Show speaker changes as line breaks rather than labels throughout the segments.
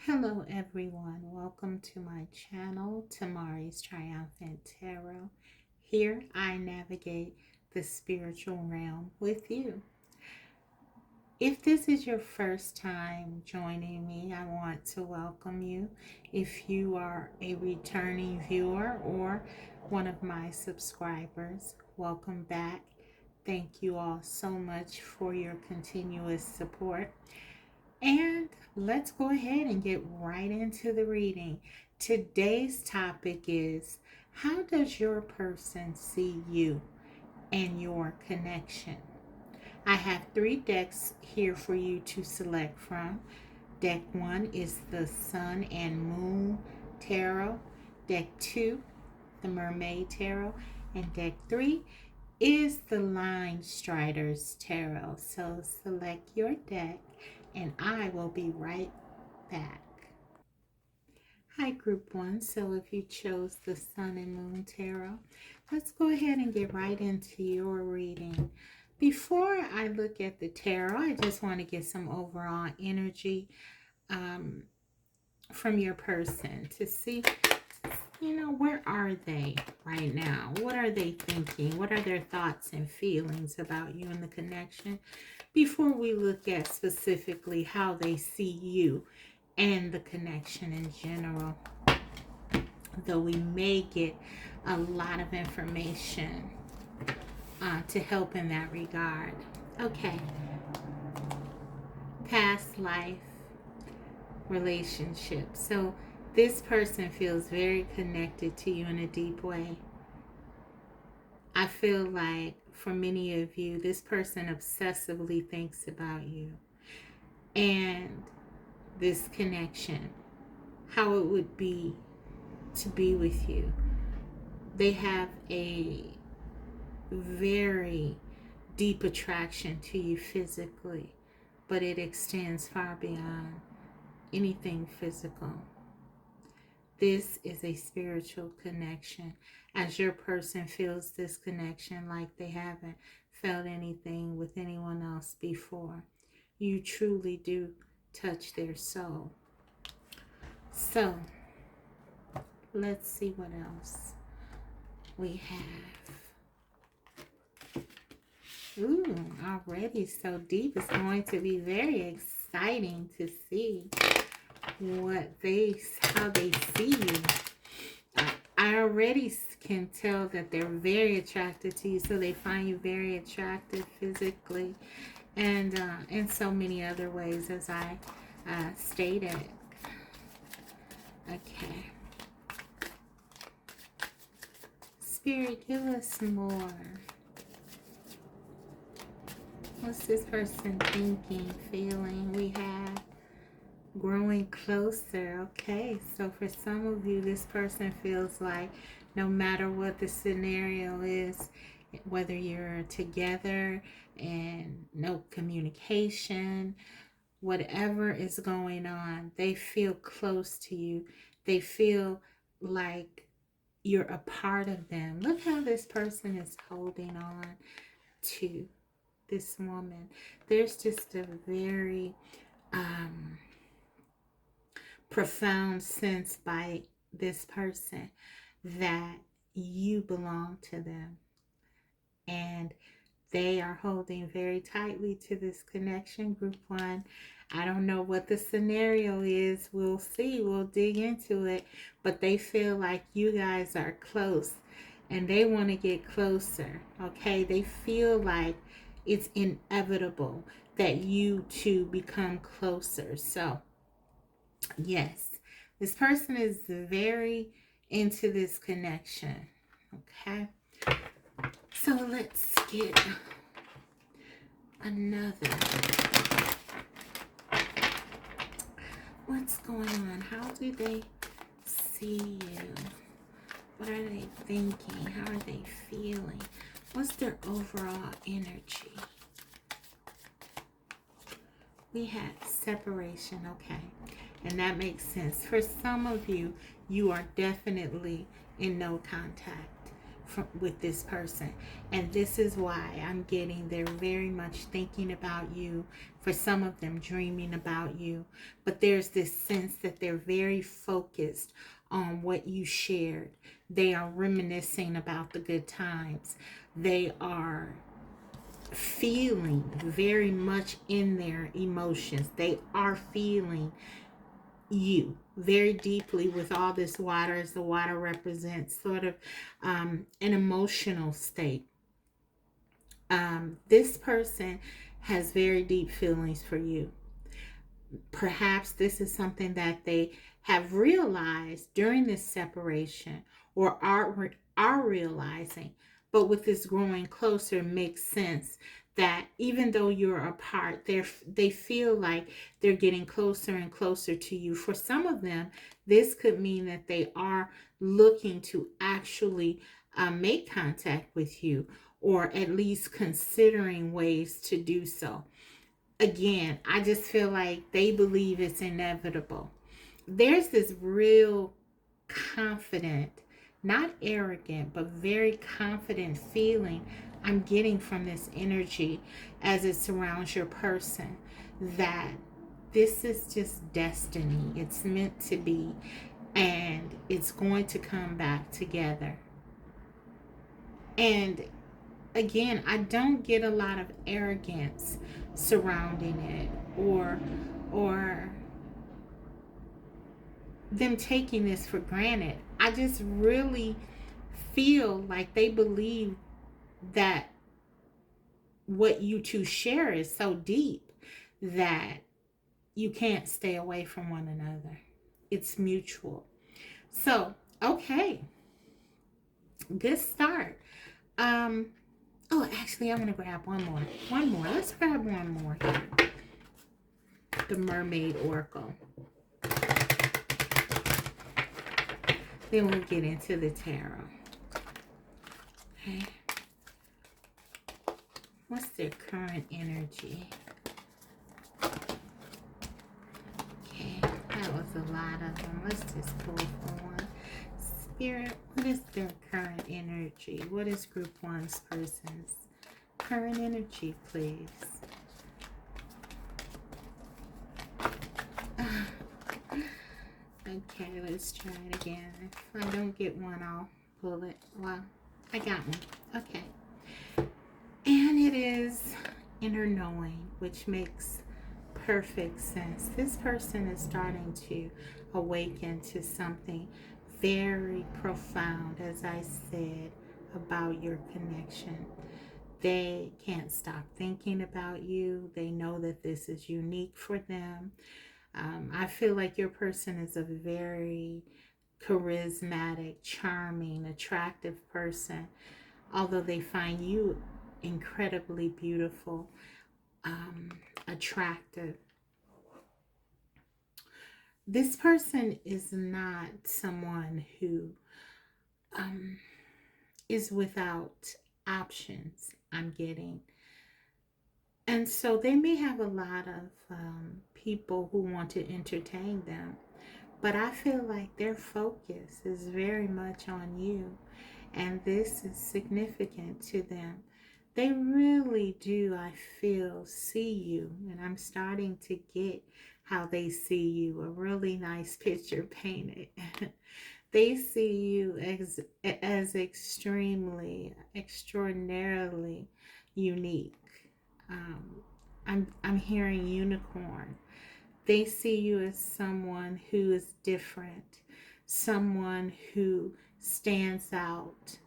Hello everyone, welcome to my channel, Tamari's Triumphant Tarot. Here I navigate the spiritual realm with you. If this is your first time joining me, I want to welcome you. If you are a returning viewer or one of my subscribers, welcome back. Thank you all so much for your continuous support. And let's go ahead and get right into the reading. Today's topic is, how does your person see you and your connection? I have 3 decks here for you to select from. Deck 1 is the Sun and Moon Tarot. Deck 2, the Mermaid Tarot. And deck 3 is the Line Striders Tarot. So select your deck and I will be right back. Hi Group 1, so if you chose the Sun and Moon Tarot, let's go ahead and get right into your reading. Before I look at the tarot, I just want to get some overall energy from your person to see, where are they right now? What are they thinking? What are their thoughts and feelings about you and the connection? Before we look at specifically how they see you and the connection in general, though we may get a lot of information to help in that regard. Okay. Past life relationship. So this person feels very connected to you in a deep way. I feel like for many of you, this person obsessively thinks about you and this connection, how it would be to be with you. They have a very deep attraction to you physically, but it extends far beyond anything physical. This is a spiritual connection, as your person feels this connection like they haven't felt anything with anyone else before. You truly do touch their soul. So, let's see what else we have. Ooh, already so deep. It's going to be very exciting to see how they see you. I already can tell that they're very attracted to you, so they find you very attractive physically and in so many other ways, as I stated. Okay. Spirit, give us more. What's this person thinking, feeling? We have growing closer. Okay, so for some of you, this person feels like no matter what the scenario is, whether you're together and no communication, whatever is going on, they feel close to you. They feel like you're a part of them. Look how this person is holding on to this woman. There's just a very profound sense by this person that you belong to them, and they are holding very tightly to this connection. Group 1, I don't know what the scenario is. We'll see. We'll dig into it. But they feel like you guys are close and they want to get closer. Okay? They feel like it's inevitable that you two become closer. So, yes, this person is very into this connection. Okay? So let's get another. What's going on? How do they see you? What are they thinking? How are they feeling? What's their overall energy? We had separation, okay. And that makes sense. For some of you, you are definitely in no contact. with this person. And this is why I'm getting they're very much thinking about you. For some of them, dreaming about you. But there's this sense that they're very focused on what you shared. They are reminiscing about the good times. They are feeling very much in their emotions. They are feeling you very deeply with all this water, as the water represents sort of an emotional state. This person has very deep feelings for you. Perhaps this is something that they have realized during this separation, or are realizing, but with this growing closer makes sense that even though you're apart, they feel like they're getting closer and closer to you. For some of them, this could mean that they are looking to actually make contact with you, or at least considering ways to do so. Again, I just feel like they believe it's inevitable. There's this real confident, not arrogant, but very confident feeling I'm getting from this energy as it surrounds your person, that this is just destiny. It's meant to be, and it's going to come back together. And again, I don't get a lot of arrogance surrounding it, or them taking this for granted. I just really feel like they believe that what you two share is so deep that you can't stay away from one another. It's mutual. So, okay, good start. Oh, actually, I'm gonna grab one more. Let's grab one more here. The Mermaid Oracle. Then we'll get into the tarot. Okay. What's their current energy? Okay, that was a lot of them. Let's just pull for one. Spirit, what is their current energy? What is group one's person's current energy, please? Okay, let's try it again. If I don't get one, I'll pull it. Well, I got one. Okay. And it is inner knowing, which makes perfect sense. This person is starting to awaken to something very profound, as I said, about your connection. They can't stop thinking about you. They know that this is unique for them. I feel like your person is a very charismatic, charming, attractive person, although they find you incredibly beautiful, attractive. This person is not someone who is without options, I'm getting. And so they may have a lot of people who want to entertain them, but I feel like their focus is very much on you, and this is significant to them. They really do, I feel, see you, and I'm starting to get how they see you. A really nice picture painted. They see you as extremely, extraordinarily unique. I'm hearing unicorn. They see you as someone who is different, someone who stands out,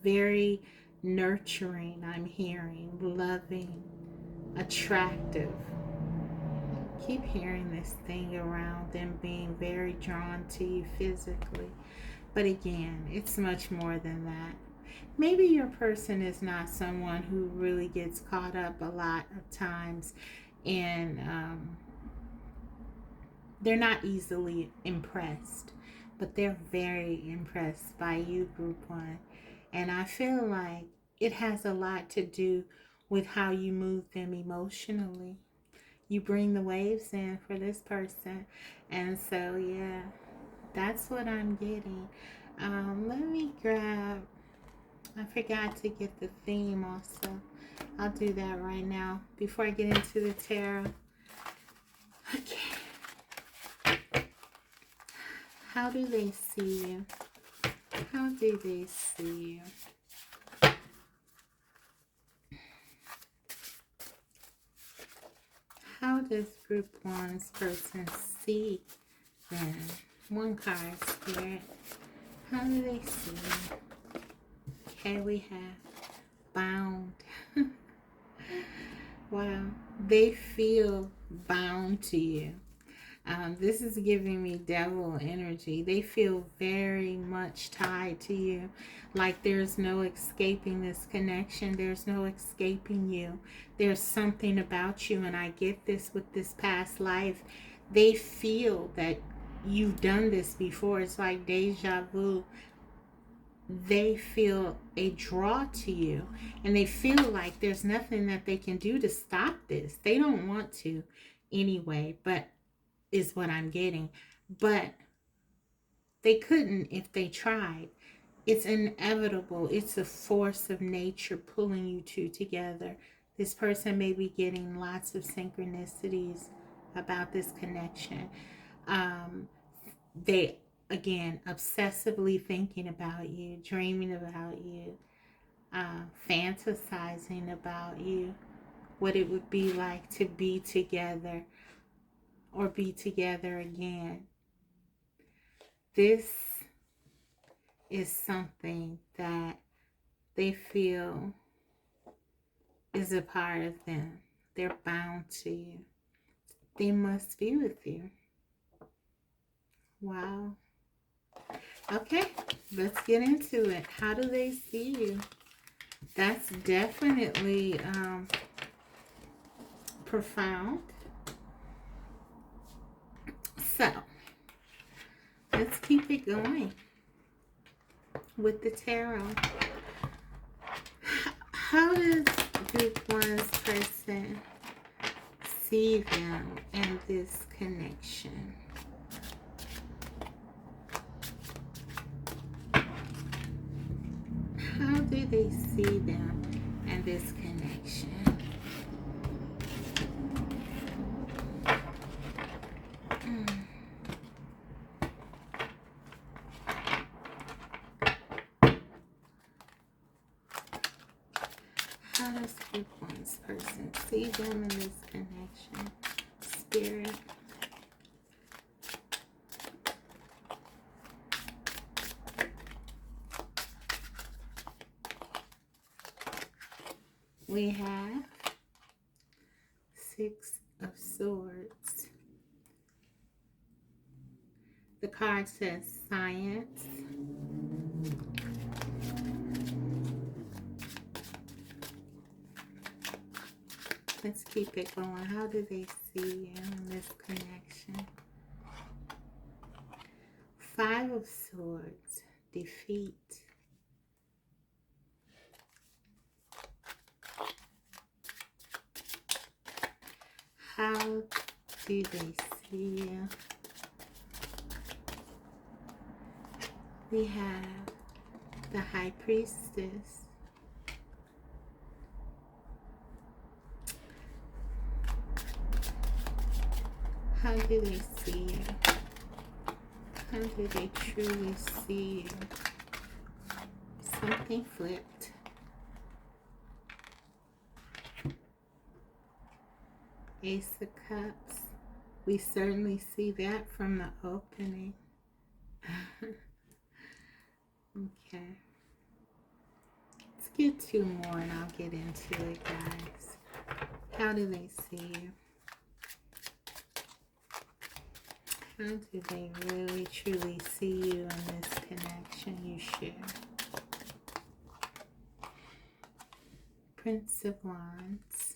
very nurturing, I'm hearing, loving, attractive. Keep hearing this thing around them being very drawn to you physically. But again, it's much more than that. Maybe your person is not someone who really gets caught up a lot of times in, they're not easily impressed, but they're very impressed by you, group one. And I feel like it has a lot to do with how you move them emotionally. You bring the waves in for this person. And so, yeah, that's what I'm getting. Let me grab, I forgot to get the theme also. I'll do that right now before I get into the tarot. Okay. How do they see you? How do they see you? How does group one's person see them? One card, Spirit. How do they see you? Okay, we have bound. Wow, they feel bound to you. This is giving me devil energy. They feel very much tied to you. Like there's no escaping this connection. There's no escaping you. There's something about you. And I get this with this past life. They feel that you've done this before. It's like deja vu. They feel a draw to you. And they feel like there's nothing that they can do to stop this. They don't want to anyway. But is what I'm getting. But they couldn't if they tried. It's inevitable. It's a force of nature pulling you two together. This person may be getting lots of synchronicities about this connection. They, again, obsessively thinking about you, dreaming about you, fantasizing about you, what it would be like to be together or be together again. This is something that they feel is a part of them. They're bound to you. They must be with you. Wow. Okay, let's get into it. How do they see you? That's definitely profound. So, let's keep it going with the tarot. How does group one's person see them in this connection? How do they see them in this connection? How does group one's person see them in this connection? Spirit. We have 6 of Swords. The card says science. Let's keep it going. How do they see you in this connection? 5 of Swords. Defeat. How do they see you? We have the High Priestess. How do they see you? How do they truly see you? Something flipped. Ace of Cups. We certainly see that from the opening. Okay. Let's get 2 more and I'll get into it, guys. How do they see you? How do they really, truly see you in this connection you share? Prince of Wands.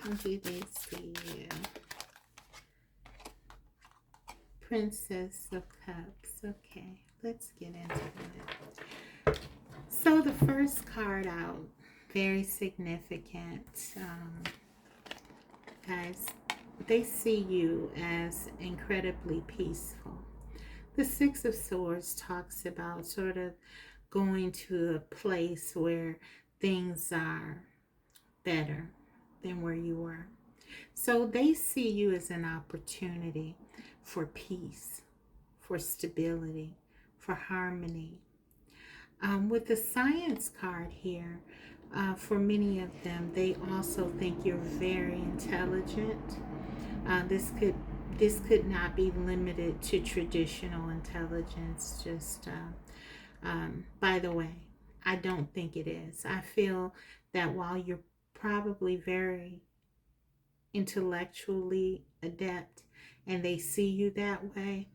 How do they see you? Princess of Cups. Okay, let's get into it. So the first card out, very significant. Guys, they see you as incredibly peaceful. The Six of Swords talks about sort of going to a place where things are better than where you were. So they see you as an opportunity for peace, for stability, for harmony. With the Science card here, for many of them, they also think you're very intelligent. This could not be limited to traditional intelligence. Just by the way, I don't think it is. I feel that while you're probably very intellectually adept and they see you that way,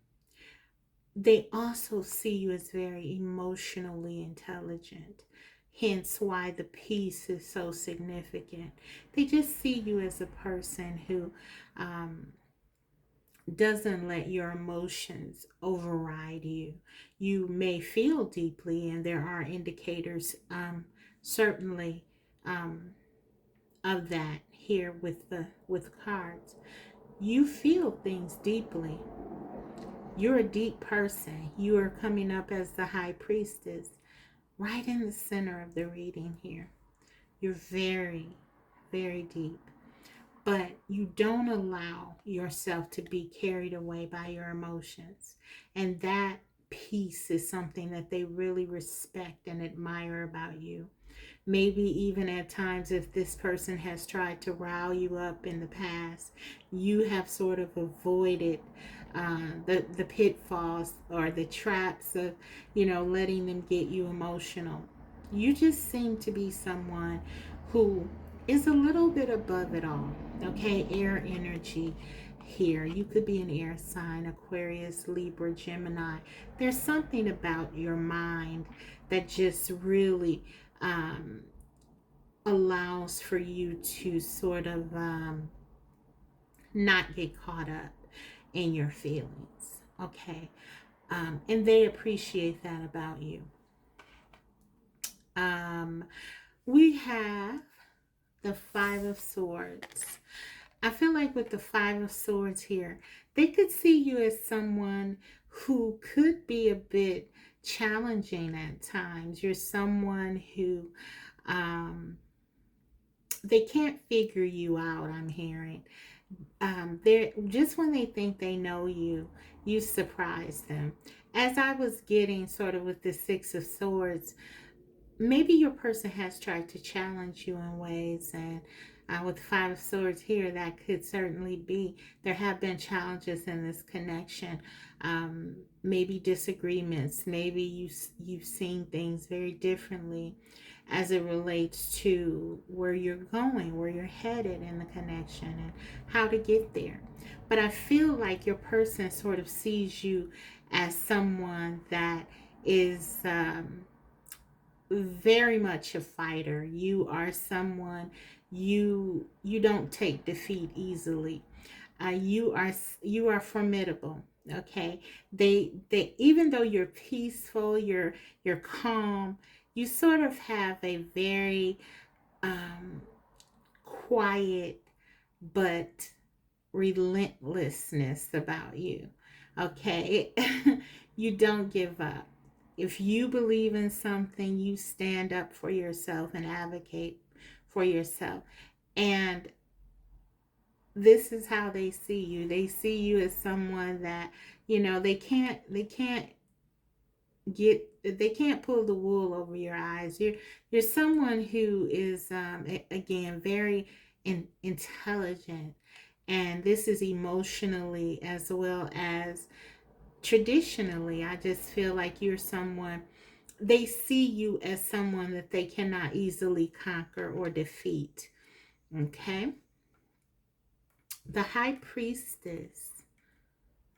they also see you as very emotionally intelligent. Hence why the peace is so significant. They just see you as a person who doesn't let your emotions override you. You may feel deeply, and there are indicators, certainly, of that here with cards. You feel things deeply. You're a deep person. You are coming up as the high priestess, right in the center of the reading here. You're very, very deep. But you don't allow yourself to be carried away by your emotions. And that peace is something that they really respect and admire about you. Maybe even at times, if this person has tried to rile you up in the past, you have sort of avoided the pitfalls or the traps of, letting them get you emotional. You just seem to be someone who is a little bit above it all. Okay, air energy here. You could be an air sign, Aquarius, Libra, Gemini. There's something about your mind that just really allows for you to sort of not get caught up in your feelings. Okay. And they appreciate that about you. We have the Five of Swords. I feel like with the Five of Swords here, they could see you as someone who could be a bit challenging at times. You're someone who they can't figure you out, I'm hearing. They're just when they think they know you, you surprise them. As I was getting sort of with the Six of Swords, maybe your person has tried to challenge you in ways, and with Five of Swords here, that could certainly be. There have been challenges in this connection, maybe disagreements, maybe you've seen things very differently as it relates to where you're going, where you're headed in the connection, and how to get there. But I feel like your person sort of sees you as someone that is very much a fighter. You are someone, you don't take defeat easily. You are formidable. Okay, they even though you're peaceful, you're calm, you sort of have a very quiet but relentlessness about you. Okay, you don't give up. If you believe in something, you stand up for yourself and advocate for yourself. And this is how they see you. They see you as someone that, they can't pull the wool over your eyes. You're someone who is again very intelligent, and this is emotionally as well as traditionally. I just feel like you're someone, they see you as someone that they cannot easily conquer or defeat. Okay, the High Priestess,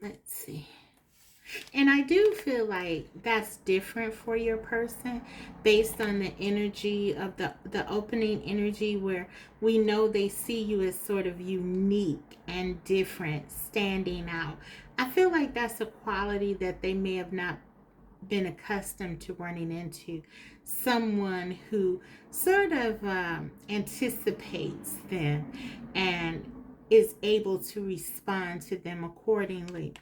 let's see. And I do feel like that's different for your person based on the energy of the opening energy, where we know they see you as sort of unique and different, standing out. I feel like that's a quality that they may have not been accustomed to running into. Someone who sort of anticipates them and is able to respond to them accordingly.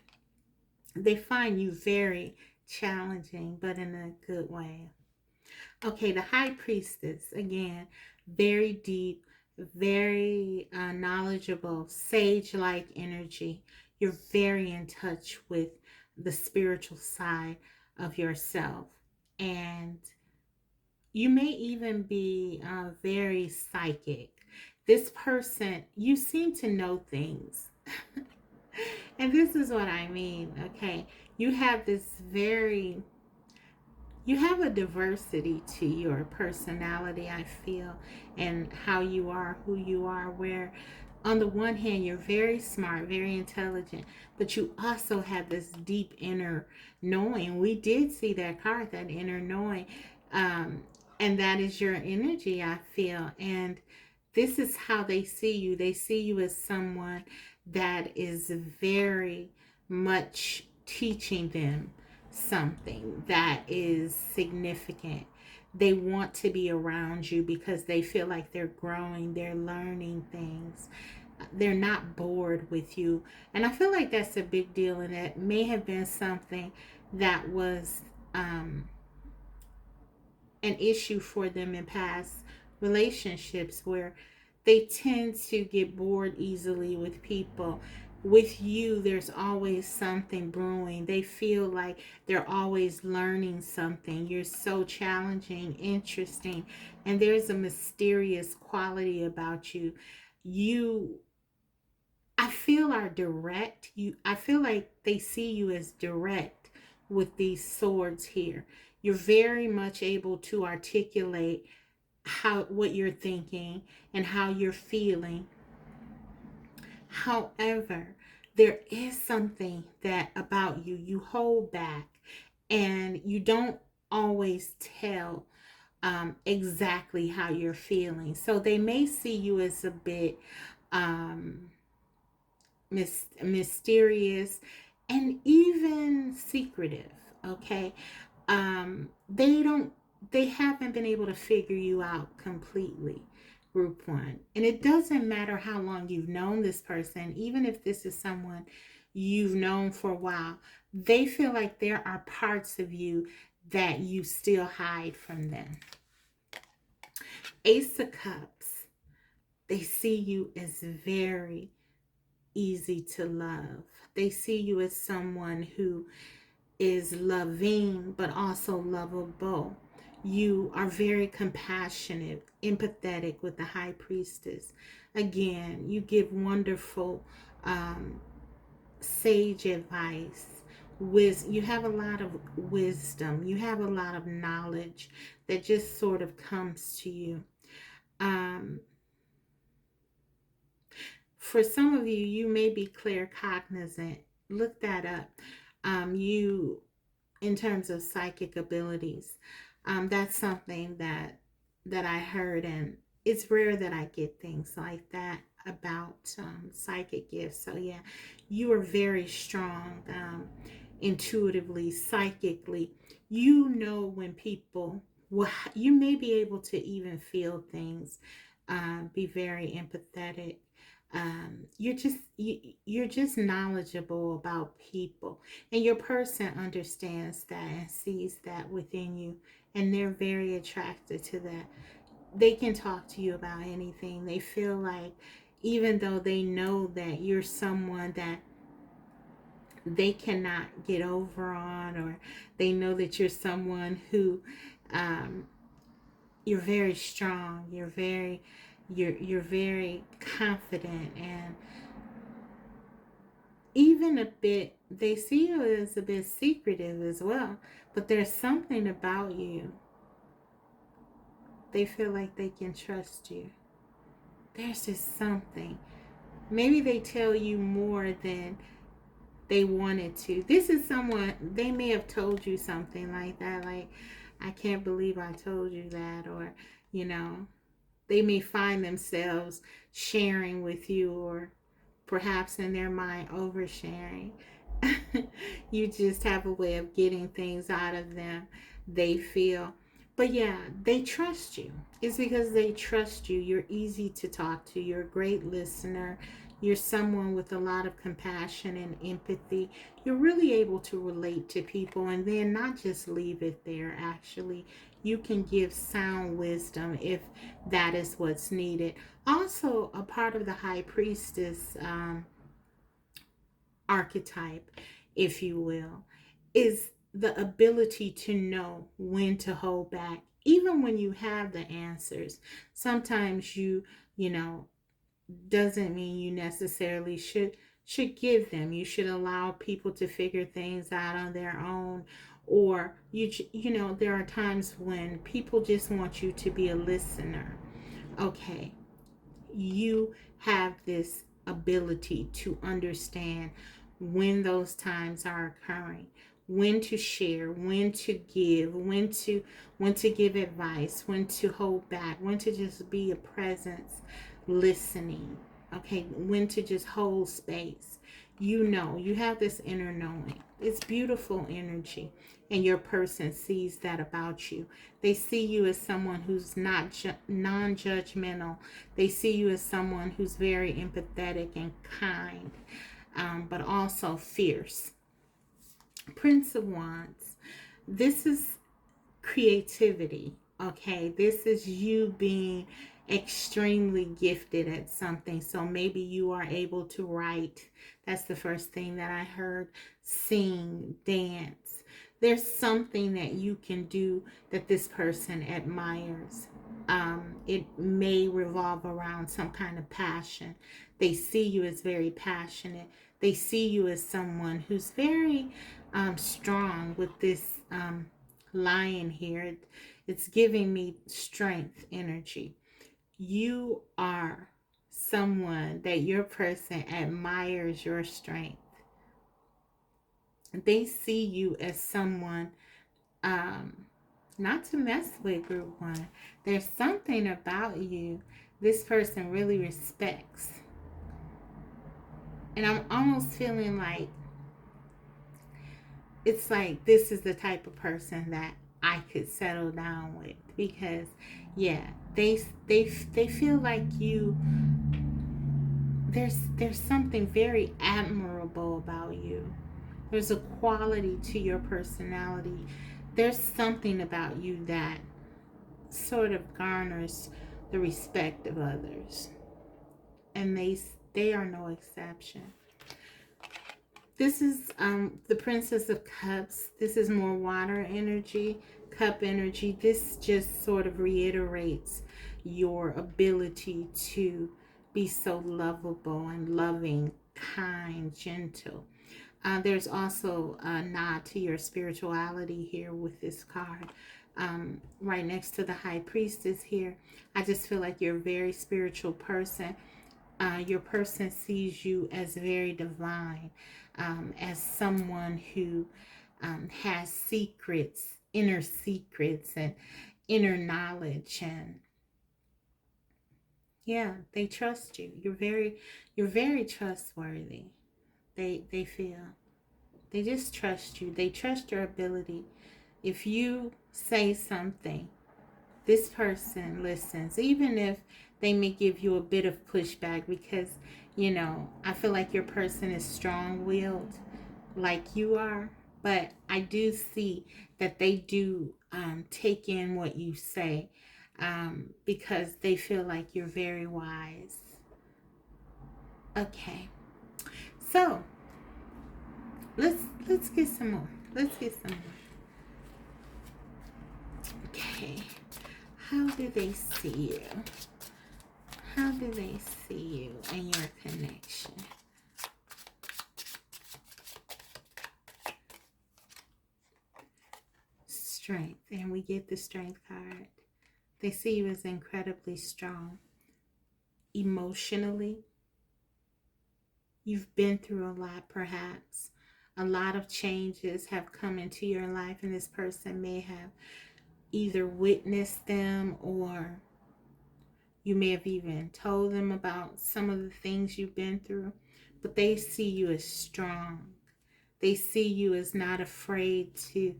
They find you very challenging, but in a good way. Okay, the high priestess, again, very deep, very knowledgeable, sage-like energy. You're very in touch with the spiritual side of yourself. And you may even be very psychic. This person, you seem to know things. And this is what I mean, okay? You have you have a diversity to your personality, I feel, and how you are, who you are, where on the one hand, you're very smart, very intelligent, but you also have this deep inner knowing. We did see that card, that inner knowing. Um, and that is your energy, I feel. And this is how they see you. They see you as someone that is very much teaching them something that is significant. They want to be around you because they feel like they're growing, they're learning things. They're not bored with you. And I feel like that's a big deal, and that may have been something that was an issue for them in past relationships, where they tend to get bored easily with people. With you, there's always something brewing. They feel like they're always learning something. You're so challenging, interesting, and there's a mysterious quality about you. You, I feel, are direct. I feel like they see you as direct with these swords here. You're very much able to articulate what you're thinking and how you're feeling. However, there is something that about you hold back, and you don't always tell exactly how you're feeling. So they may see you as a bit um, mysterious and even secretive. Okay, they don't, they haven't been able to figure you out completely, group one. And it doesn't matter how long you've known this person, even if this is someone you've known for a while, they feel like there are parts of you that you still hide from them. Ace of Cups, they see you as very easy to love. They see you as someone who is loving but also lovable. You are very compassionate, empathetic with the high priestess. Again, you give wonderful sage advice. You have a lot of wisdom. You have a lot of knowledge that just sort of comes to you. Um, for some of you, you may be claircognizant. Look that up. You In terms of psychic abilities. That's something that I heard, and it's rare that I get things like that about psychic gifts. So yeah, you are very strong, intuitively, psychically. You know when people, well, you may be able to even feel things, be very empathetic. You're just knowledgeable about people, and your person understands that and sees that within you, and they're very attracted to that. They can talk to you about anything. They feel like, even though they know that you're someone that they cannot get over on, or they know that you're someone who um, you're very strong, you're very confident, and even a bit, they see you as a bit secretive as well. But there's something about you, they feel like they can trust you. There's just something. Maybe they tell you more than they wanted to. This is someone, they may have told you something like that, like, I can't believe I told you that, or, you know, they may find themselves sharing with you, or perhaps in their mind oversharing. You just have a way of getting things out of them, they feel. But yeah, they trust you. It's because they trust you. You're easy to talk to. You're a great listener. You're someone with a lot of compassion and empathy. You're really able to relate to people and then not just leave it there. Actually, you can give sound wisdom if that is what's needed. Also, a part of the high priestess archetype, if you will, is the ability to know when to hold back, even when you have the answers. Sometimes you know, doesn't mean you necessarily should give them. You should allow people to figure things out on their own, or you know, there are times when people just want you to be a listener. Okay, you have this ability to understand when those times are occurring, when to share, when to give, when to give advice, when to hold back, when to just be a presence listening. Okay, when to just hold space. You know, you have this inner knowing. It's beautiful energy, and your person sees that about you. They see you as someone who's not non-judgmental. They see you as someone who's very empathetic and kind, but also fierce. Prince of Wands. This is creativity. Okay, this is you being extremely gifted at something. So maybe you are able to write. That's the first thing that I heard. Sing, dance. There's something that you can do that this person admires. It may revolve around some kind of passion. They see you as very passionate. They see you as someone who's very strong with this lion here. It's giving me strength energy. You are someone that your person admires your strength. They see you as someone not to mess with, group one. There's something about you this person really respects. And I'm almost feeling like it's like this is the type of person that I could settle down with, because yeah, they feel like you. There's something very admirable about you. There's a quality to your personality. There's something about you that sort of garners the respect of others, and they are no exception. This is the Princess of Cups. This is more water energy, cup energy. This just sort of reiterates your ability to be so lovable and loving, kind, gentle. There's also a nod to your spirituality here with this card. Right next to the High Priestess here, I just feel like you're a very spiritual person. Your person sees you as very divine, as someone who has secrets, and inner knowledge, and yeah, they trust you. You're very trustworthy. They feel they just trust you. They trust your ability. If you say something, this person listens, even if they may give you a bit of pushback, because, you know, I feel like your person is strong-willed like you are, but I do see that they do take in what you say, because they feel like you're very wise. Okay, so let's get some more. Let's get some more. Okay. How do they see you? How do they see you and your connection? Strength. And we get the strength card. They see you as incredibly strong. Emotionally, you've been through a lot, perhaps. A lot of changes have come into your life, and this person may have either witnessed them, or you may have even told them about some of the things you've been through. But they see you as strong. They see you as not afraid to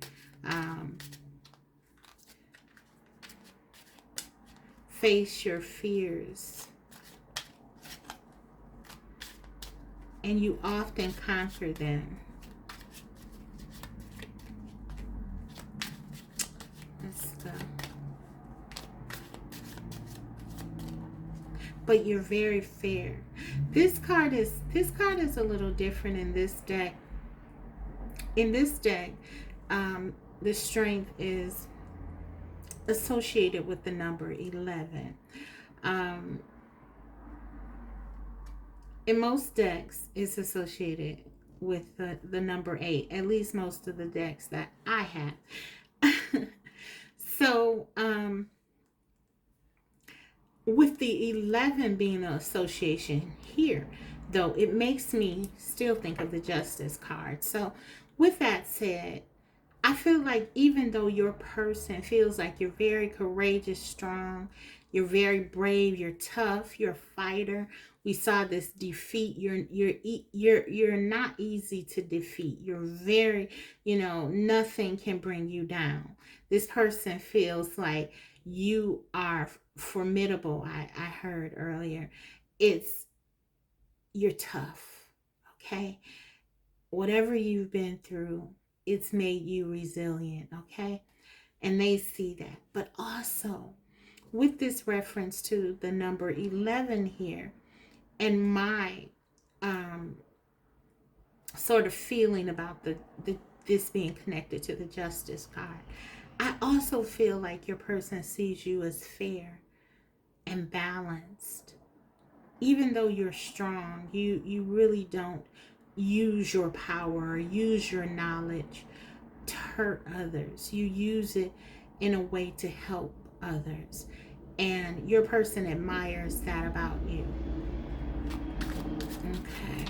face your fears. and you often conquer them. Let's go. But you're very fair. This card is a little different in this deck. In this deck, the strength is associated with the number 11. In most decks, it's associated with the number 8, at least most of the decks that I have. So, with the 11 being an association here, though, it makes me still think of the Justice card. So, with that said, I feel like even though your person feels like you're very courageous, strong, you're very brave, you're tough, you're a fighter. We saw this defeat. You're not easy to defeat. You're very, nothing can bring you down. This person feels like you are formidable. I heard earlier. You're tough. Okay? Whatever you've been through, it's made you resilient, okay? And they see that. But also, with this reference to the number 11 here, and my sort of feeling about this being connected to the Justice card, I also feel like your person sees you as fair and balanced. Even though you're strong, you really don't use your power or use your knowledge to hurt others. You use it in a way to help others. And your person admires that about you. Okay.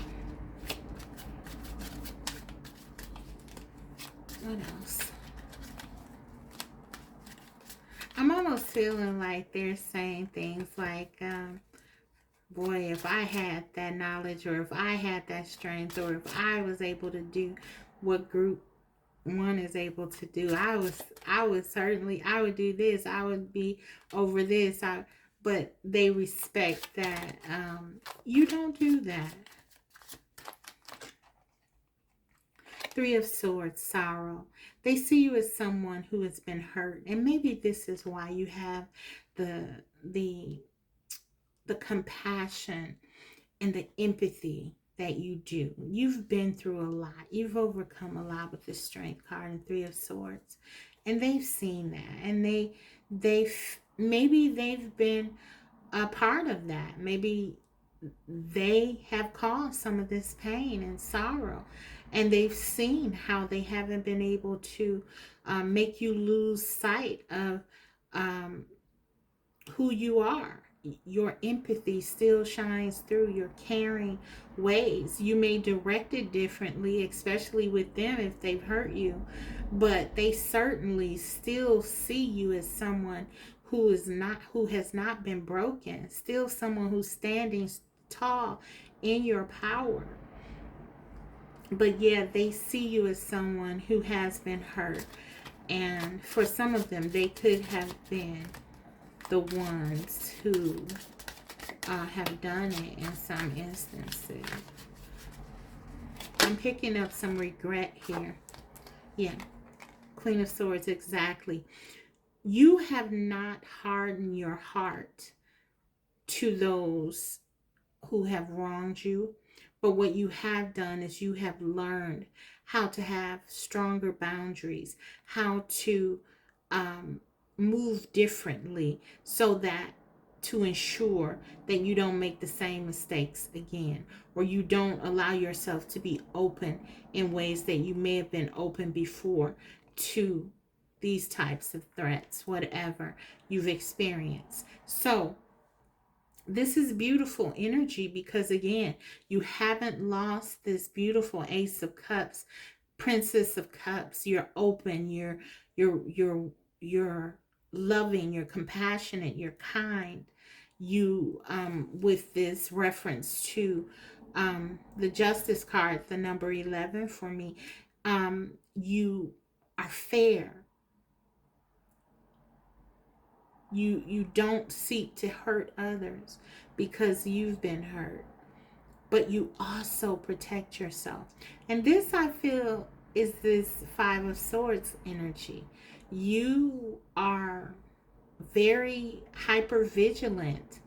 What else? I'm almost feeling like they're saying things like, boy, if I had that knowledge, or if I had that strength, or if I was able to do what group one is able to do, I would do this. I would be over this. But they respect that you don't do that. Three of Swords, sorrow. They see you as someone who has been hurt, and maybe this is why you have the compassion and the empathy that you do. You've been through a lot. You've overcome a lot with the Strength card and Three of Swords, and they've seen that, and maybe they've been a part of that. Maybe they have caused some of this pain and sorrow, and they've seen how they haven't been able to make you lose sight of who you are. Your empathy still shines through, your caring ways. You may direct it differently, especially with them if they've hurt you, but they certainly still see you as someone who has not been broken, still someone who's standing tall in your power. But yeah, they see you as someone who has been hurt, and for some of them, they could have been the ones who have done it in some instances. I'm picking up some regret here. Yeah, Queen of Swords, exactly. You have not hardened your heart to those who have wronged you, but what you have done is you have learned how to have stronger boundaries, how to move differently, so that to ensure that you don't make the same mistakes again, or you don't allow yourself to be open in ways that you may have been open before to these types of threats, whatever you've experienced. So this is beautiful energy, because again, you haven't lost this beautiful Ace of Cups, Princess of Cups. You're open, you're loving, you're compassionate, you're kind. You with this reference to the Justice card, the number 11 for me, you are fair. You don't seek to hurt others because you've been hurt. but you also protect yourself. And this, I feel, is this Five of Swords energy. You are very hyper vigilant,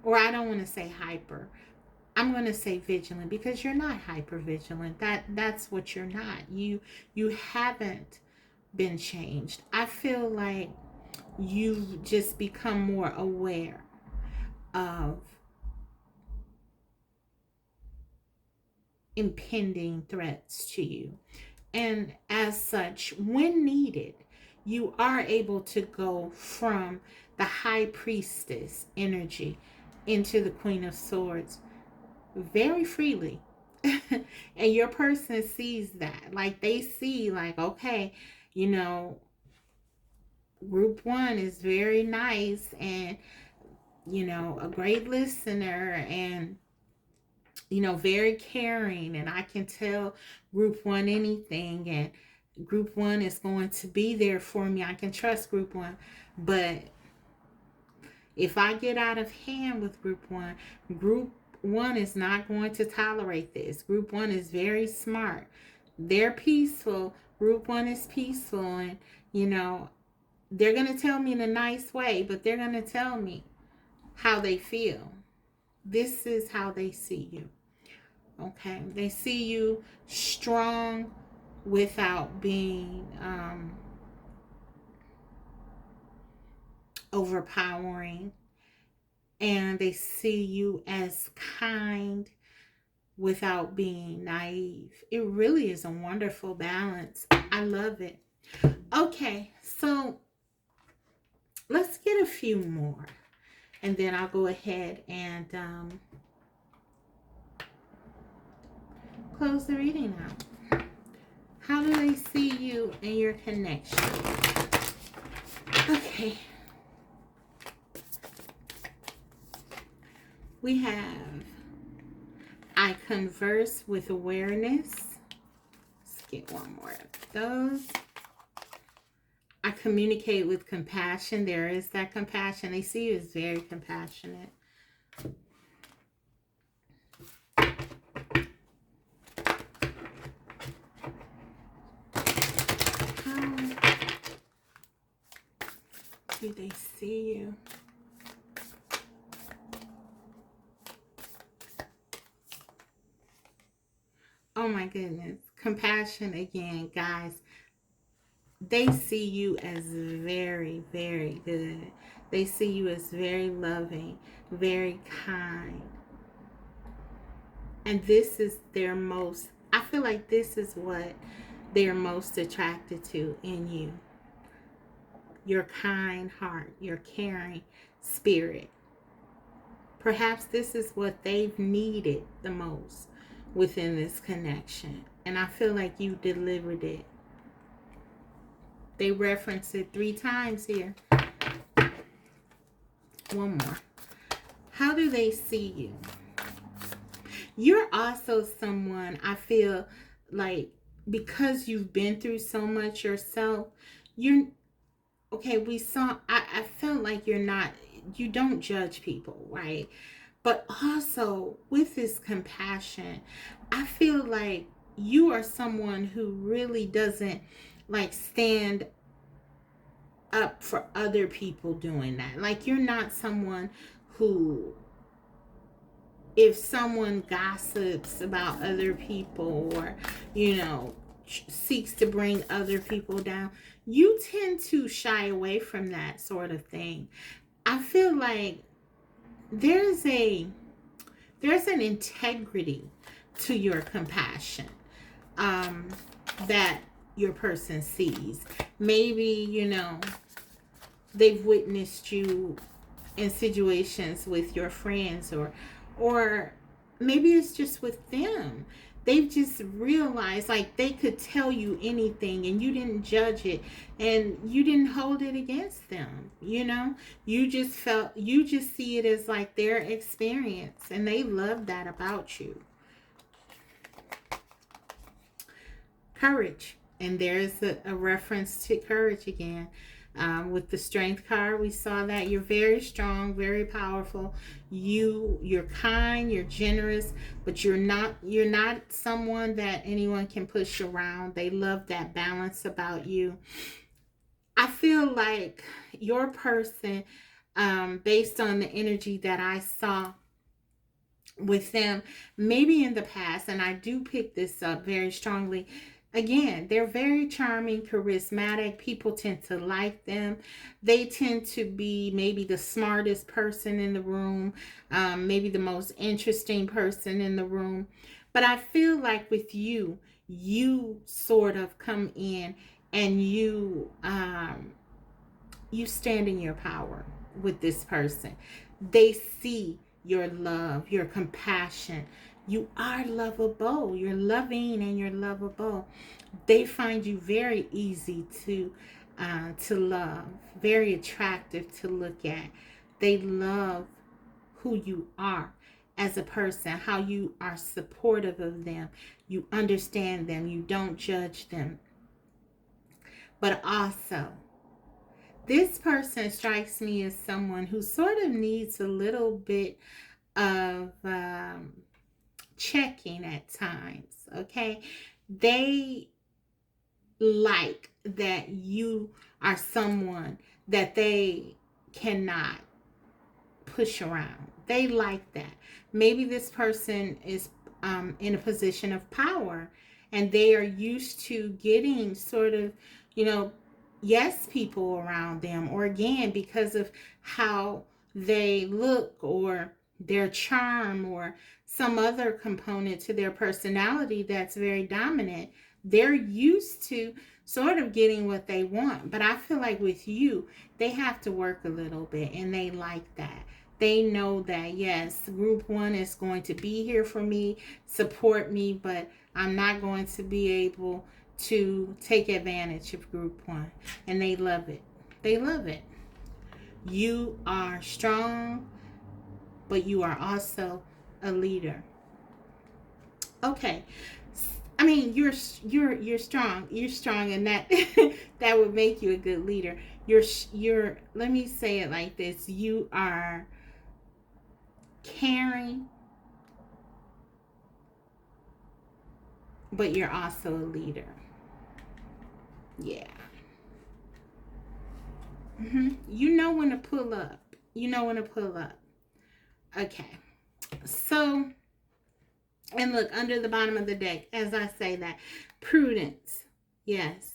or I don't want to say hyper. I'm going to say vigilant, because you're not hyper vigilant. That's what you're not. You haven't been changed. I feel like you've just become more aware of impending threats to you. And as such, when needed, you are able to go from the high priestess energy into the Queen of Swords very freely. And your person sees that. Like, they see, like, okay, you know, group one is very nice and, you know, a great listener and, you know, very caring, and I can tell group one anything, and group one is going to be there for me. I can trust group one. But if I get out of hand with group one is not going to tolerate this. Group one is very smart. They're peaceful. Group one is peaceful, and, you know, they're going to tell me in a nice way, but they're going to tell me how they feel. This is how they see you. Okay, they see you strong without being overpowering, and they see you as kind without being naive. It really is a wonderful balance. I love it. Okay, so let's get a few more, and then I'll go ahead and close the reading out. How do they see you and your connection? Okay. We have, I converse with awareness. Let's get one more of those. I communicate with compassion. There is that compassion. They see you as very compassionate. Do they see you? Oh my goodness. Compassion again, guys. They see you as very, very good. They see you as very loving, very kind. And this is their most, I feel like this is what they're most attracted to in you. Your kind heart, your caring spirit. Perhaps this is what they've needed the most within this connection. And I feel like you delivered it. They reference it 3 times here. One more. How do they see you? You're also someone, I feel like, because you've been through so much yourself, you're, okay, I felt like you don't judge people, right? But also with this compassion, I feel like you are someone who really doesn't like stand up for other people doing that. Like, you're not someone who, if someone gossips about other people or, you know, seeks to bring other people down, you tend to shy away from that sort of thing. I feel like there's an integrity to your compassion that your person sees. Maybe, you know, they've witnessed you in situations with your friends, or maybe it's just with them. They've just realized, like, they could tell you anything and you didn't judge it and you didn't hold it against them. You know, you just see it as like their experience, and they love that about you. Courage. And there's a reference to courage again. With the strength card, we saw that you're very strong, very powerful. You're kind, you're generous, but you're not someone that anyone can push around. They love that balance about you. I feel like your person, based on the energy that I saw with them, maybe in the past, and I do pick this up very strongly. Again, they're very charming, charismatic. People tend to like them. They tend to be maybe the smartest person in the room, maybe the most interesting person in the room. But I feel like with you, you sort of come in and you stand in your power with this person. They see your love, your compassion. You are lovable. You're loving and you're lovable. They find you very easy to love, very attractive to look at. They love who you are as a person, how you are supportive of them. You understand them. You don't judge them. But also, this person strikes me as someone who sort of needs a little bit of checking at times, okay? They like that you are someone that they cannot push around. They like that. Maybe this person is in a position of power and they are used to getting sort of, yes people around them, or again, because of how they look or their charm or some other component to their personality that's very dominant. They're used to sort of getting what they want. But I feel like with you, they have to work a little bit and they like that. They know that, yes, group one is going to be here for me, support me, but I'm not going to be able to take advantage of group one. And they love it. They love it. You are strong, but you are also a leader. Okay. I mean, you're strong. You're strong, and that that would make you a good leader. You're. Let me say it like this: you are caring, but you're also a leader. Yeah. You know when to pull up. You know when to pull up. Okay. So, and look, under the bottom of the deck, as I say that, prudence. Yes.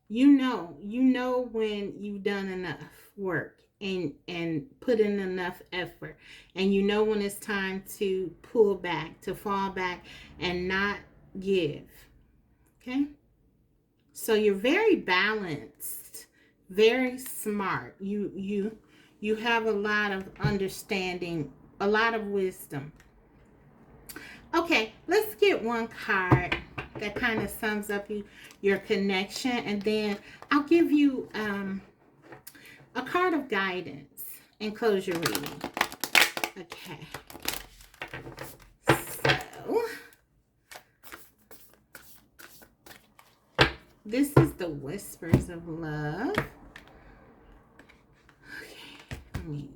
You know when you've done enough work and put in enough effort, and you know when it's time to pull back, to fall back and not give. Okay? So you're very balanced, very smart. You have a lot of understanding, a lot of wisdom. Okay, let's get one card that kind of sums up your connection, and then I'll give you a card of guidance and close your reading. Okay. So, this is the Whispers of Love. Okay, let me...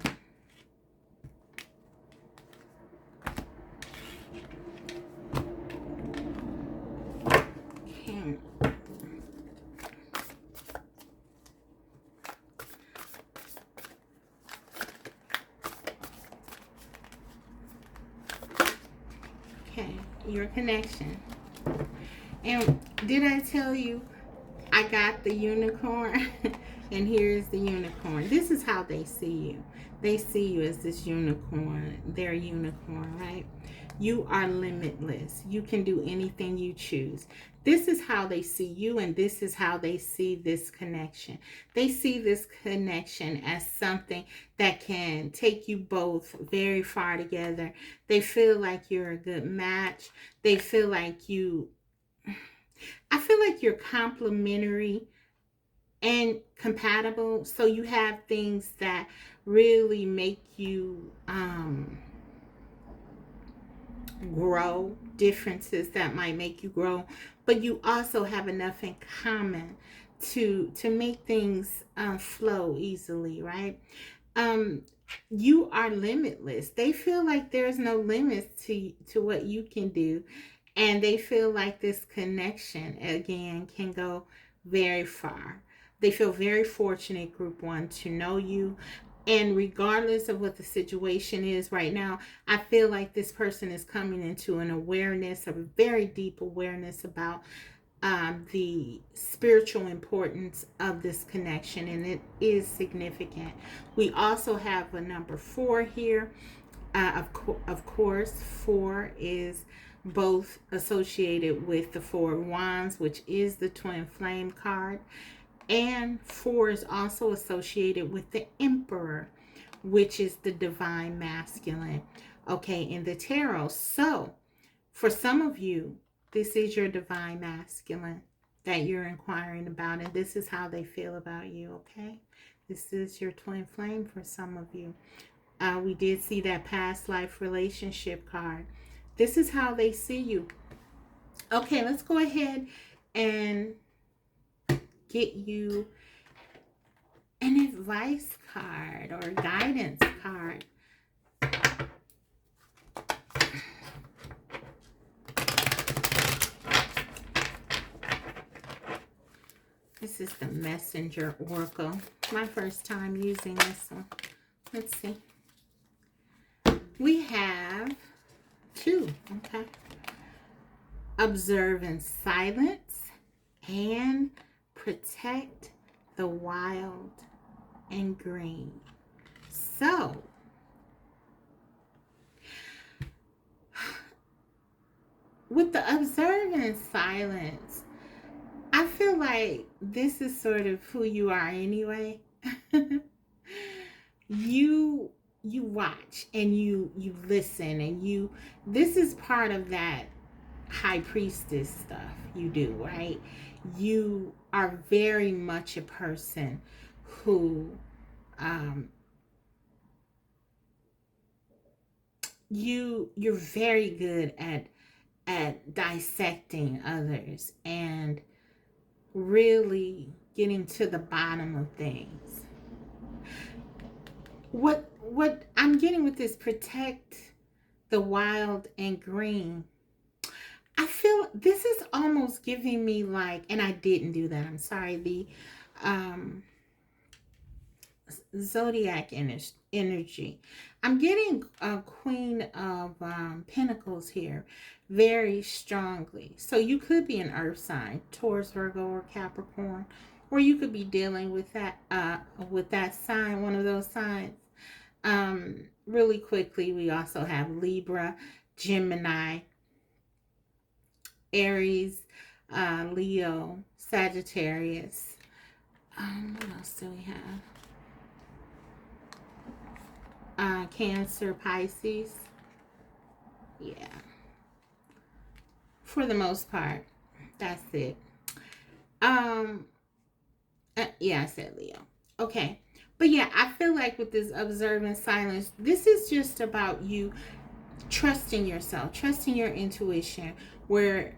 Okay, your connection. And did I tell you I got the unicorn? And here's the unicorn. This is how they see you. They see you as this unicorn. They're a unicorn, right? You are limitless. You can do anything you choose. This is how they see you, and this is how they see this connection. They see this connection as something that can take you both very far together. They feel like you're a good match. They feel like I feel like you're complementary and compatible. So you have things that really make you grow, differences that might make you grow, but you also have enough in common to make things flow easily, right? um you are limitless. They feel like there's no limits to what you can do, and they feel like this connection again can go very far. They feel very fortunate, group one, to know you. And regardless of what the situation is right now, I feel like this person is coming into an awareness, a very deep awareness about the spiritual importance of this connection, and it is significant. We also have a number 4 here. Of course, 4 is both associated with the 4 of Wands, which is the twin flame card, and 4 is also associated with the Emperor, which is the divine masculine, okay, in the tarot. So, for some of you, this is your divine masculine that you're inquiring about, and this is how they feel about you, okay? This is your twin flame for some of you. We did see that past life relationship card. This is how they see you. Okay, let's go ahead and get you an advice card or guidance card. This is the Messenger Oracle. My first time using this one. Let's see. We have 2, okay? Observe in silence and protect the wild and green. So, with the observe in silence, I feel like this is sort of who you are anyway. you watch and you listen, and this is part of that high priestess stuff you do, right? You are very much a person who you're very good at dissecting others and really getting to the bottom of things. What I'm getting with this protect the wild and green, I feel this is almost giving me like, and I didn't do that, I'm sorry, the zodiac energy. I'm getting a Queen of Pentacles here very strongly. So you could be an earth sign, Taurus, Virgo, or Capricorn, or you could be dealing with that sign, one of those signs. Really quickly, we also have Libra, Gemini, Aries, Leo, Sagittarius. What else do we have? Cancer, Pisces. Yeah. For the most part, that's it. Yeah, I said Leo. Okay. But yeah, I feel like with this observant silence, this is just about you trusting yourself, trusting your intuition where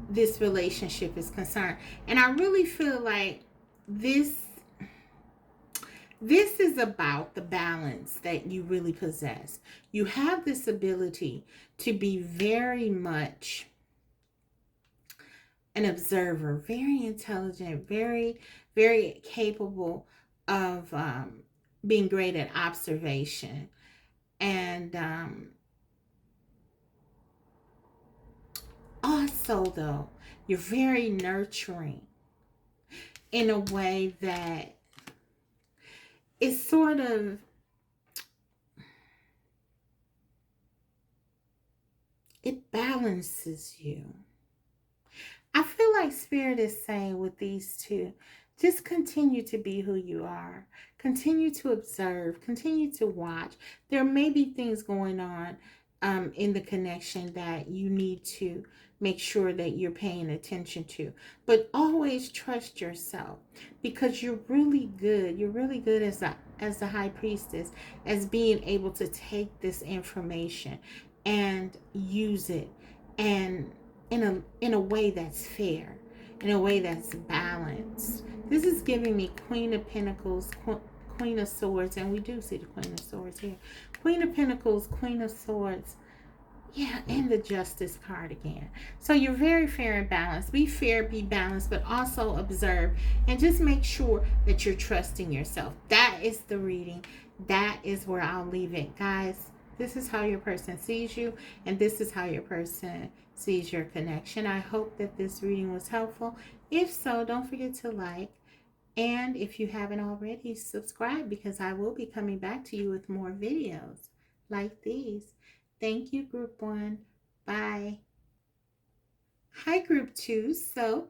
this relationship is concerned. And I really feel like this is about the balance that you really possess. You have this ability to be very much an observer, very intelligent, very, very capable of being great at observation. And also, though, you're very nurturing in a way that is sort of, it balances you. I feel like Spirit is saying with these two, just continue to be who you are. Continue to observe. Continue to watch. There may be things going on in the connection that you need to make sure that you're paying attention to. But always trust yourself, because you're really good. You're really good as the high priestess, as being able to take this information and use it, and in a way that's fair. in a way that's balanced. This is giving me Queen of Pentacles, Queen of Swords, and we do see the Queen of Swords here. Queen of Pentacles, Queen of Swords. Yeah, and the Justice card again. So you're very fair and balanced. Be fair, be balanced, but also observe and just make sure that you're trusting yourself. That is the reading. That is where I'll leave it. Guys, this is how your person sees you, and this is how your person sees your connection. I hope that this reading was helpful. If so, don't forget to like. And if you haven't already, subscribe, because I will be coming back to you with more videos like these. Thank you, Group 1. Bye. Hi, Group 2. So,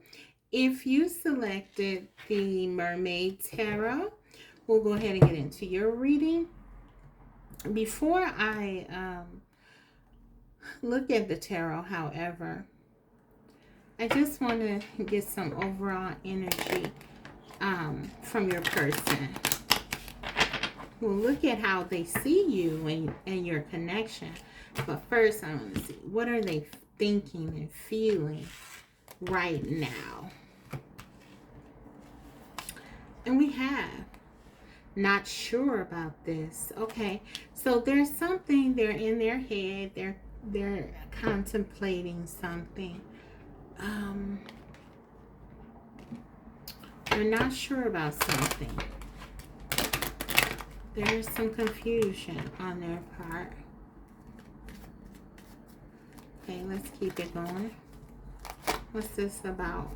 if you selected the Mermaid Tarot, we'll go ahead and get into your reading. Before I look at the tarot, however, I just want to get some overall energy from your person. We'll look at how they see you and your connection. But first, I want to see, what are they thinking and feeling right now? And we have not sure about this. Okay, so there's something, they're in their head. They're contemplating something. They're not sure about something. There's some confusion on their part. Okay, let's keep it going. What's this about?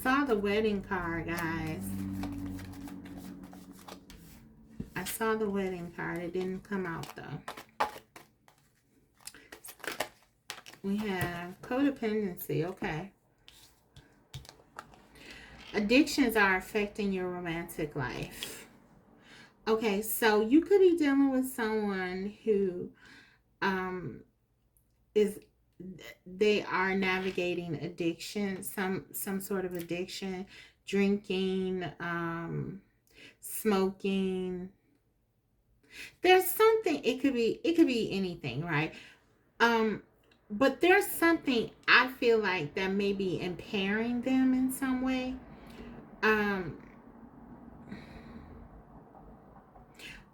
Saw the wedding card, guys. I saw the wedding card. It didn't come out, though. We have codependency. Okay. Addictions are affecting your romantic life. Okay, so you could be dealing with someone who they are navigating addiction, some sort of addiction, drinking, smoking. There's something, it could be anything, right? But there's something I feel like that may be impairing them in some way.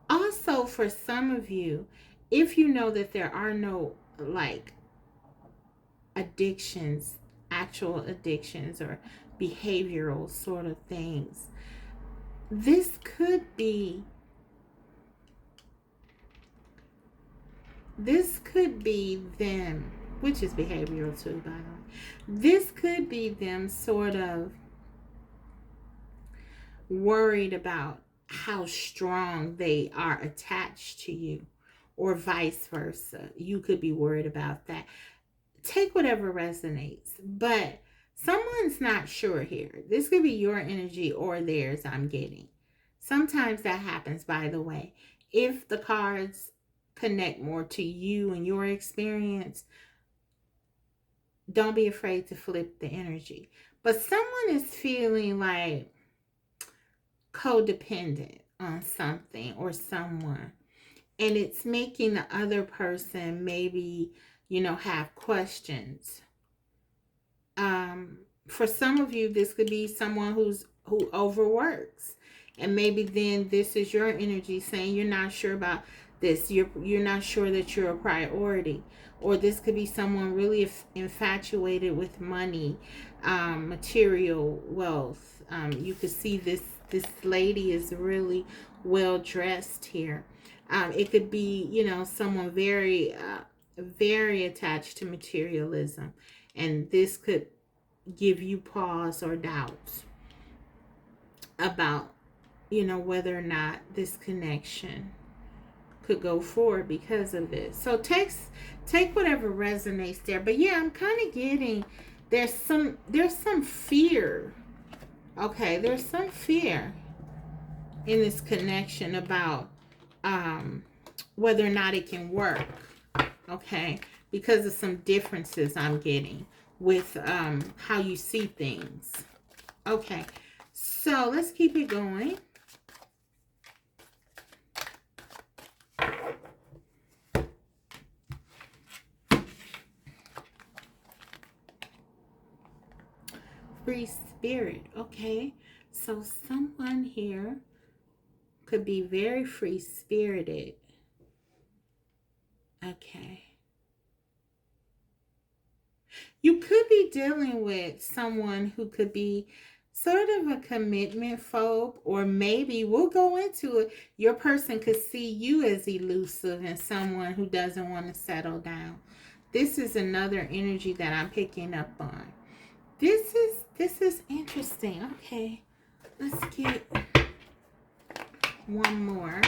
Also, for some of you, if you know that there are no like addictions, actual addictions or behavioral sort of things, this could be them, which is behavioral too, by the way. This could be them sort of worried about how strong they are attached to you, or vice versa. You could be worried about that. Take whatever resonates, but someone's not sure here. This could be your energy or theirs, I'm getting. Sometimes that happens, by the way. If the cards connect more to you and your experience, don't be afraid to flip the energy. But someone is feeling like codependent on something or someone, and it's making the other person maybe, have questions. For some of you, this could be someone who overworks, and maybe then this is your energy saying you're not sure about this. You're not sure that you're a priority. Or this could be someone really infatuated with money, material wealth. You could see this lady is really well dressed here. It could be, someone very very attached to materialism, and this could give you pause or doubts about, whether or not this connection could go forward because of this. So take whatever resonates there. But yeah, I'm kind of getting there's some fear. Okay, there's some fear in this connection about whether or not it can work. Okay, because of some differences I'm getting with how you see things. Okay, so let's keep it going. free spirit. Okay, so someone here could be very free spirited. Okay. You could be dealing with someone who could be sort of a commitment phobe, or maybe we'll go into it. Your person could see you as elusive and someone who doesn't want to settle down. This is another energy that I'm picking up on. This is interesting. Okay, let's get one more,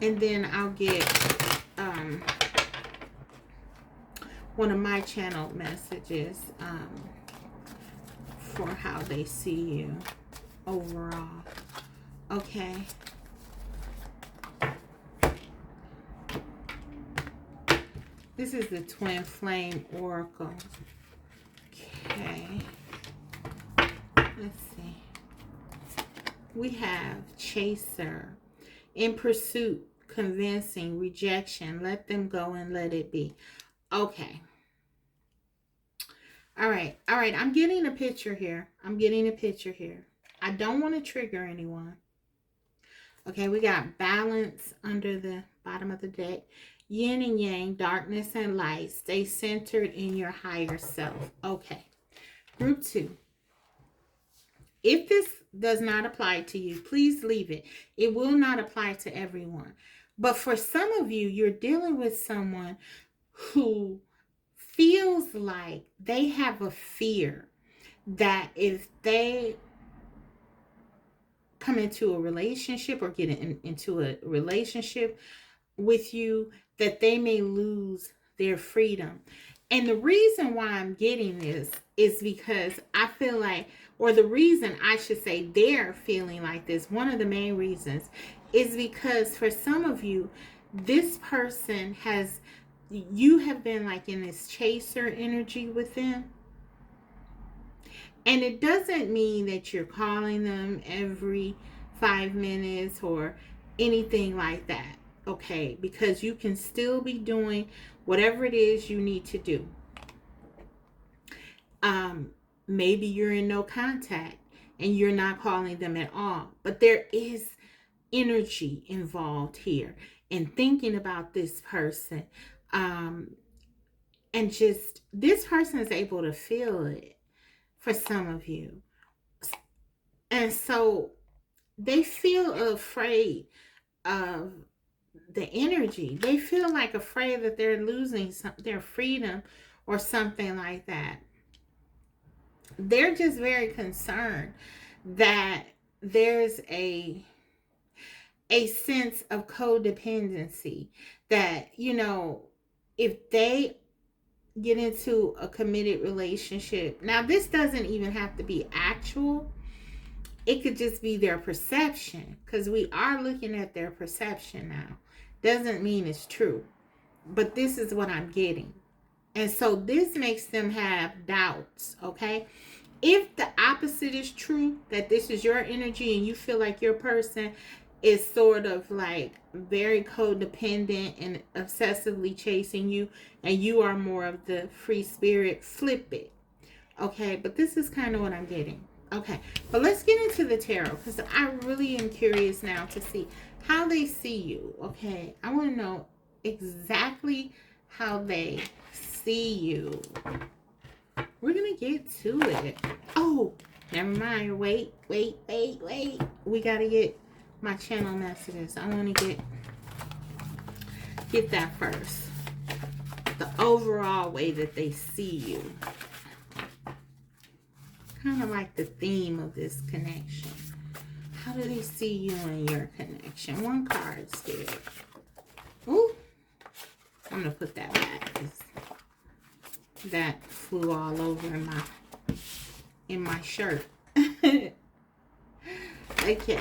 and then I'll get one of my channel messages for how they see you overall. Okay. This is the Twin Flame Oracle. Okay. Let's see. We have Chaser, in pursuit, convincing, rejection, let them go and let it be. Okay. All right. I'm getting a picture here. I don't want to trigger anyone. Okay, we got balance under the bottom of the deck. Yin and yang, darkness and light. Stay centered in your higher self. Okay. Group 2. If this does not apply to you, please leave it. It will not apply to everyone. But for some of you, you're dealing with someone who feels like they have a fear that if they come into a relationship or get into a relationship with you, that they may lose their freedom. And the reason why I'm getting this is because I feel like, or the reason I should say they're feeling like this, one of the main reasons is because for some of you, this person has, you have been like in this chaser energy with them. And it doesn't mean that you're calling them every 5 minutes or anything like that. Okay, because you can still be doing whatever it is you need to do. Maybe you're in no contact and you're not calling them at all, but there is energy involved here in thinking about this person, and just this person is able to feel it for some of you, and so they feel afraid of the energy. They feel like afraid that they're losing their freedom or something like that. They're just very concerned that there's a sense of codependency, that, you know, if they get into a committed relationship, now this doesn't even have to be actual, it could just be their perception, because we are looking at their perception now. Doesn't mean it's true, but this is what I'm getting. And so this makes them have doubts, okay? If the opposite is true, that this is your energy and you feel like your person is sort of like very codependent and obsessively chasing you, and you are more of the free spirit, flip it. Okay, but this is kind of what I'm getting. Okay, but let's get into the tarot, because I really am curious now to see how they see you. Okay, I want to know exactly how they see you. We're gonna get to it. Oh, never mind. Wait. We gotta get my channel messages. I want to get that first. The overall way that they see you. Kind of like the theme of this connection. How do they see you and your connection? One card, Spirit. Ooh. I'm going to put that back, because that flew all over in my shirt. Okay.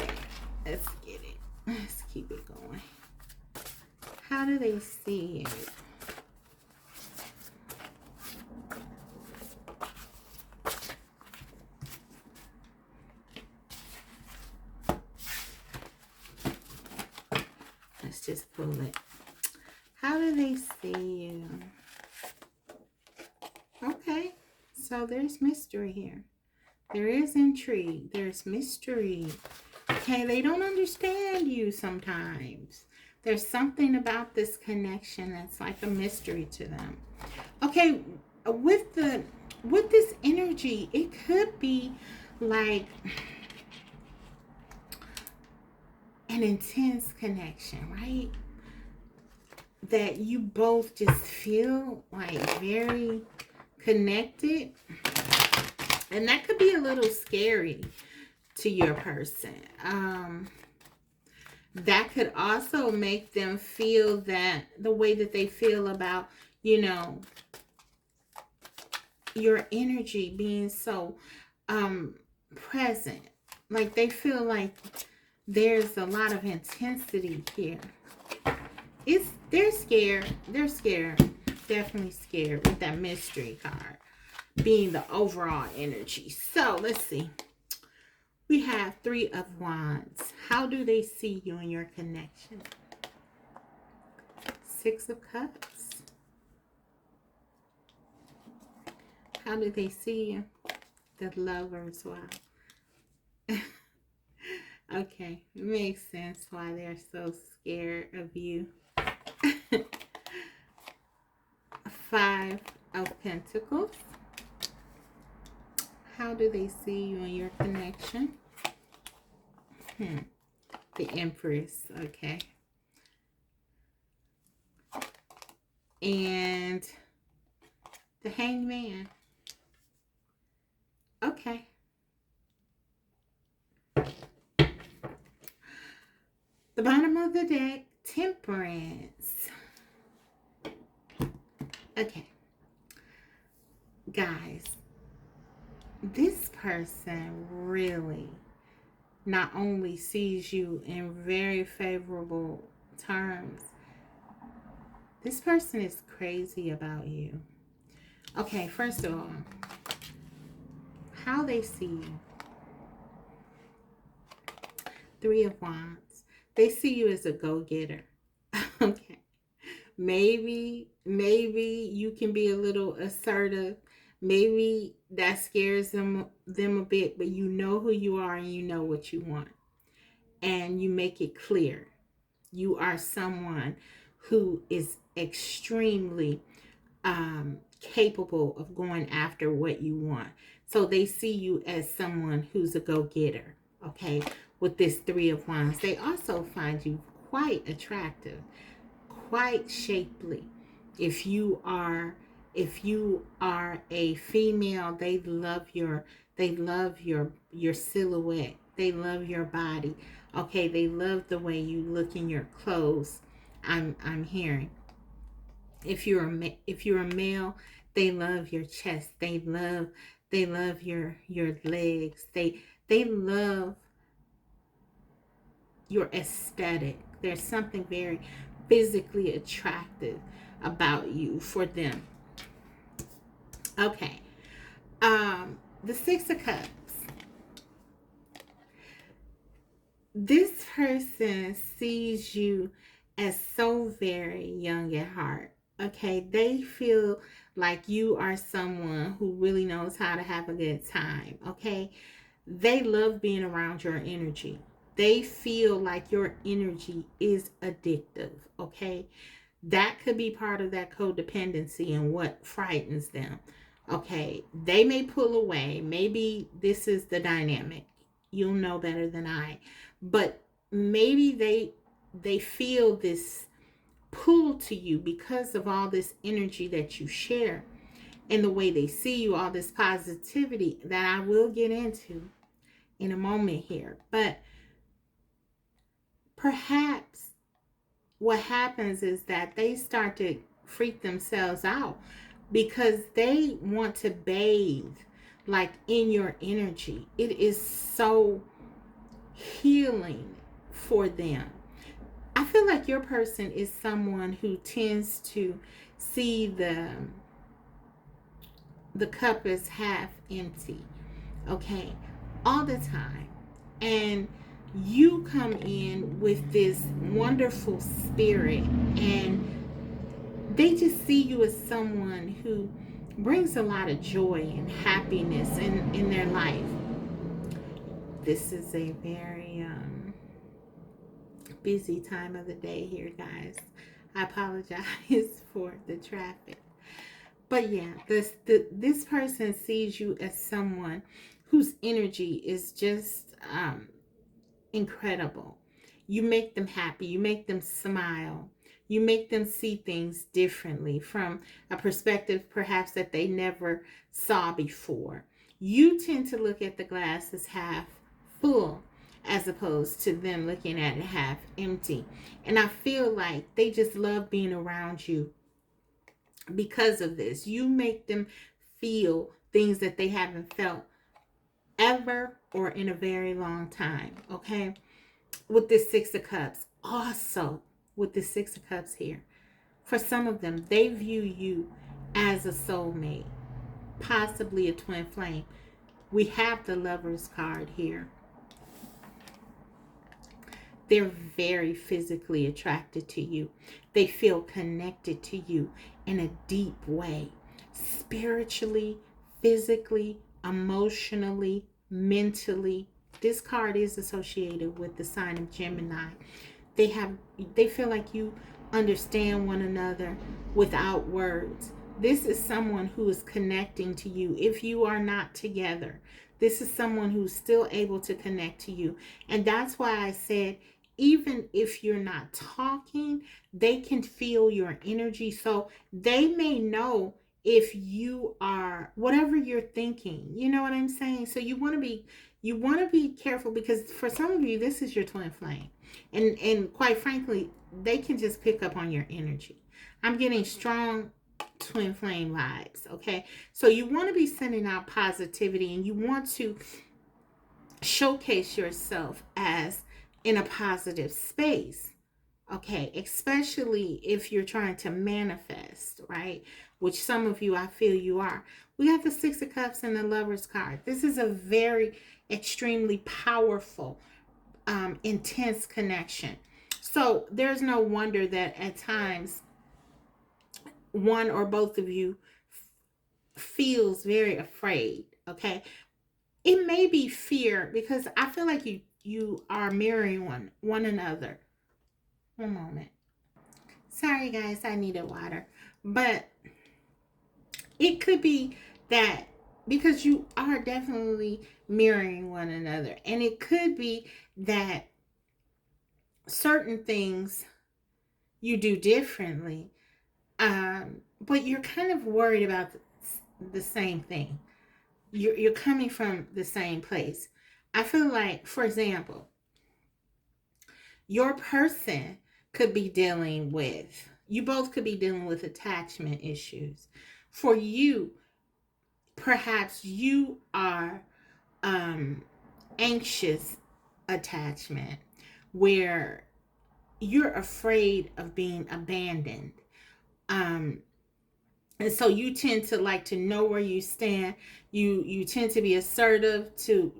Let's get it. Let's keep it going. How do they see you? Let's just pull it. How do they see you? Okay. So there's mystery here. There is intrigue. There's mystery. Okay, they don't understand you sometimes. There's something about this connection that's like a mystery to them. Okay, with this energy, it could be like an intense connection, right? That you both just feel like very connected. And that could be a little scary to your person. That could also make them feel that the way that they feel about, you know, your energy being so present. Like they feel like there's a lot of intensity here. They're scared. They're scared. Definitely scared with that mystery card being the overall energy. So let's see. We have 3 of Wands. How do they see you and your connection? 6 of Cups. How do they see you? The Lovers. Wow. Okay, it makes sense why they're so scared of you. 5 of Pentacles. How do they see you and your connection? The Empress, okay. And the Hangman. Okay. The bottom of the deck, Temperance. Okay. Guys, this person really not only sees you in very favorable terms, this person is crazy about you. Okay, first of all, how they see you. 3 of Wands. They see you as a go-getter. Okay. Maybe you can be a little assertive. Maybe that scares them a bit, but you know who you are and you know what you want. And you make it clear. You are someone who is extremely capable of going after what you want. So they see you as someone who's a go-getter, okay? With this 3 of Wands. They also find you quite attractive, quite shapely. If you are a female, they love your silhouette. They love your body. Okay, they love the way you look in your clothes. I'm hearing. If you're a male, they love your chest. They love your legs. They love your aesthetic. There's something very physically attractive about you for them. Okay. The 6 of Cups. This person sees you as so very young at heart. Okay, they feel like you are someone who really knows how to have a good time. Okay, they love being around your energy. They feel like your energy is addictive. Okay, that could be part of that codependency and what frightens them. Okay, they may pull away. Maybe this is the dynamic. You'll know better than I. But maybe they feel this pull to you because of all this energy that you share and the way they see you, all this positivity that I will get into in a moment here. But perhaps what happens is that they start to freak themselves out because they want to bathe like in your energy. It is so healing for them. I feel like your person is someone who tends to see the cup as half empty, okay, all the time. And you come in with this wonderful spirit, and they just see you as someone who brings a lot of joy and happiness in their life. This is a very busy time of the day here, guys. I apologize for the traffic. But yeah, this person sees you as someone whose energy is just incredible. You make them happy. You make them smile. You make them see things differently from a perspective perhaps that they never saw before. You tend to look at the glass as half full as opposed to them looking at it half empty. And I feel like they just love being around you because of this. You make them feel things that they haven't felt ever or in a very long time. Okay. With this Six of Cups, also with the Six of Cups here, for some of them, they view you as a soulmate, possibly a twin flame. We have the Lover's card here. They're very physically attracted to you. They feel connected to you in a deep way, spiritually, physically, emotionally, mentally. This card is associated with the sign of Gemini. They feel like you understand one another without words. This is someone who is connecting to you. If you are not together, this is someone who's still able to connect to you. And that's why I said, even if you're not talking, they can feel your energy. So they may know if you are, whatever you're thinking. You know what I'm saying? So you want to be careful, because for some of you, this is your twin flame. And quite frankly, they can just pick up on your energy. I'm getting strong twin flame vibes, okay? So you want to be sending out positivity, and you want to showcase yourself as in a positive space, okay? Especially if you're trying to manifest, right? Which some of you, I feel you are. We have the Six of Cups and the Lover's card. This is a very extremely powerful, intense connection. So there's no wonder that at times one or both of you feels very afraid, okay? It may be fear, because I feel like you are mirroring one another. One moment. Sorry guys, I needed water. But it could be that because you are definitely mirroring one another, and it could be that certain things you do differently, but you're kind of worried about the same thing. You're coming from the same place. I feel like, for example, your person could be dealing with, you both could be dealing with attachment issues. For you, perhaps you are anxious attachment, where you're afraid of being abandoned. And so you tend to like to know where you stand. You tend to be assertive to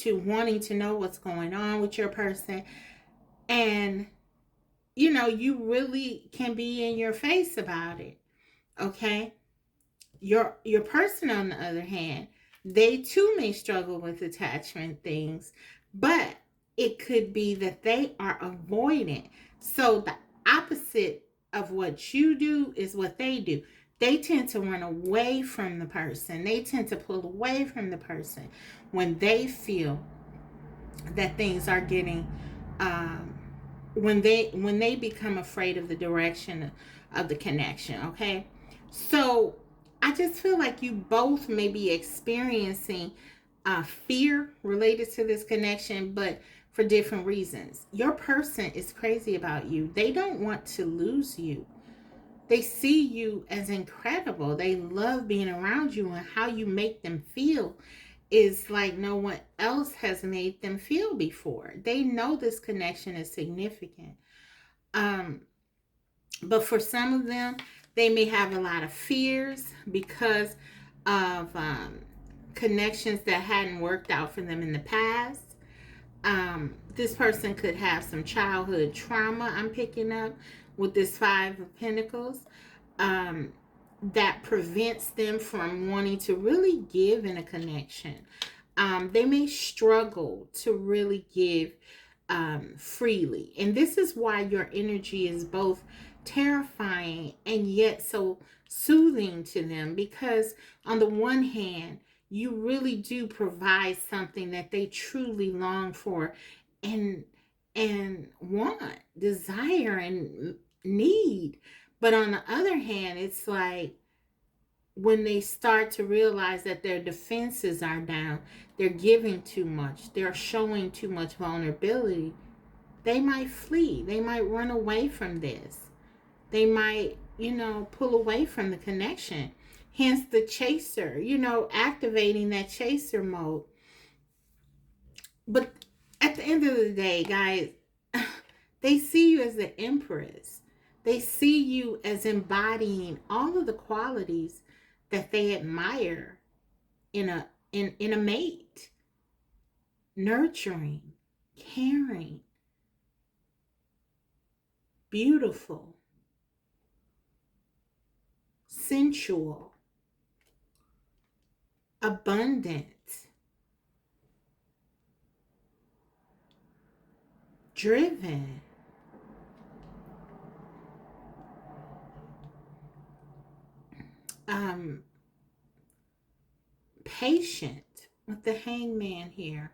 wanting to know what's going on with your person. And you really can be in your face about it. Okay? Your person, on the other hand, they too may struggle with attachment things, but it could be that they are avoidant. So the opposite of what you do is what they do. They tend to run away from the person. They tend to pull away from the person when they feel that things are getting when they become afraid of the direction of the connection. Okay, so I just feel like you both may be experiencing fear related to this connection, but for different reasons. Your person is crazy about you. They don't want to lose you. They see you as incredible. They love being around you, and how you make them feel is like no one else has made them feel before. They know this connection is significant. But for some of them, they may have a lot of fears because of connections that hadn't worked out for them in the past. This person could have some childhood trauma, I'm picking up with this Five of Pentacles. that prevents them from wanting to really give in a connection. They may struggle to really give freely. And this is why your energy is both terrifying and yet so soothing to them, because on the one hand, you really do provide something that they truly long for and want, desire, and need. But on the other hand, it's like when they start to realize that their defenses are down, they're giving too much, they're showing too much vulnerability, they might flee. They might run away from this. They might, pull away from the connection. Hence the chaser, activating that chaser mode. But at the end of the day, guys, they see you as the empress. They see you as embodying all of the qualities that they admire in a mate. Nurturing, caring, beautiful, sensual, abundant, driven, patient, with the hangman here.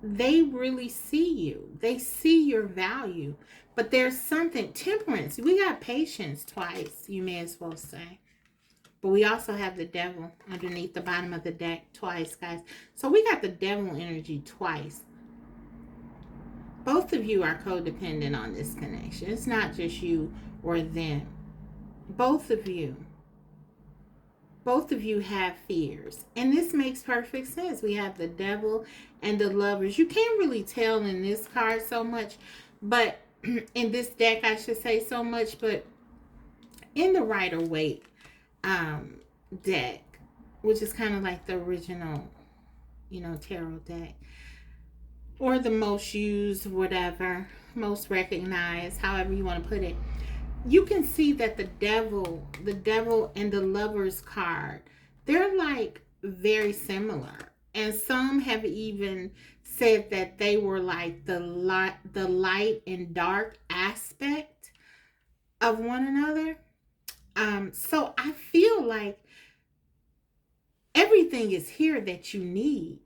They really see you. They see your value. But there's something, temperance. We got patience twice, you may as well say. But we also have the devil underneath the bottom of the deck twice, guys. So we got the devil energy twice. Both of you are codependent on this connection. It's not just you or them. Both of you have fears. And this makes perfect sense. We have the devil and the lovers. You can't really tell in this card so much, but in this deck, I should say so much, but in the Rider-Waite deck, which is kind of like the original, tarot deck, or the most used, whatever, most recognized, however you want to put it, you can see that the devil and the lovers card, they're like very similar. And some have even said that they were like the light and dark aspect of one another. So I feel like everything is here that you need,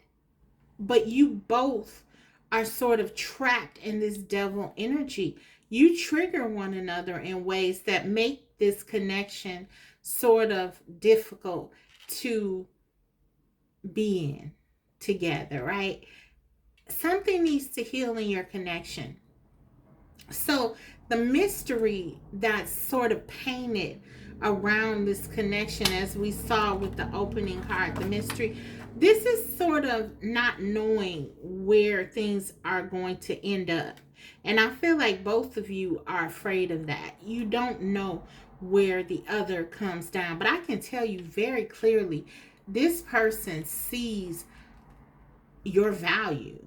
but you both are sort of trapped in this devil energy. You trigger one another in ways that make this connection sort of difficult to be in together, right? Something needs to heal in your connection. So the mystery that's sort of painted around this connection, as we saw with the opening card, the mystery, this is sort of not knowing where things are going to end up. And I feel like both of you are afraid of that. You don't know where the other comes down. But I can tell you very clearly, this person sees your value.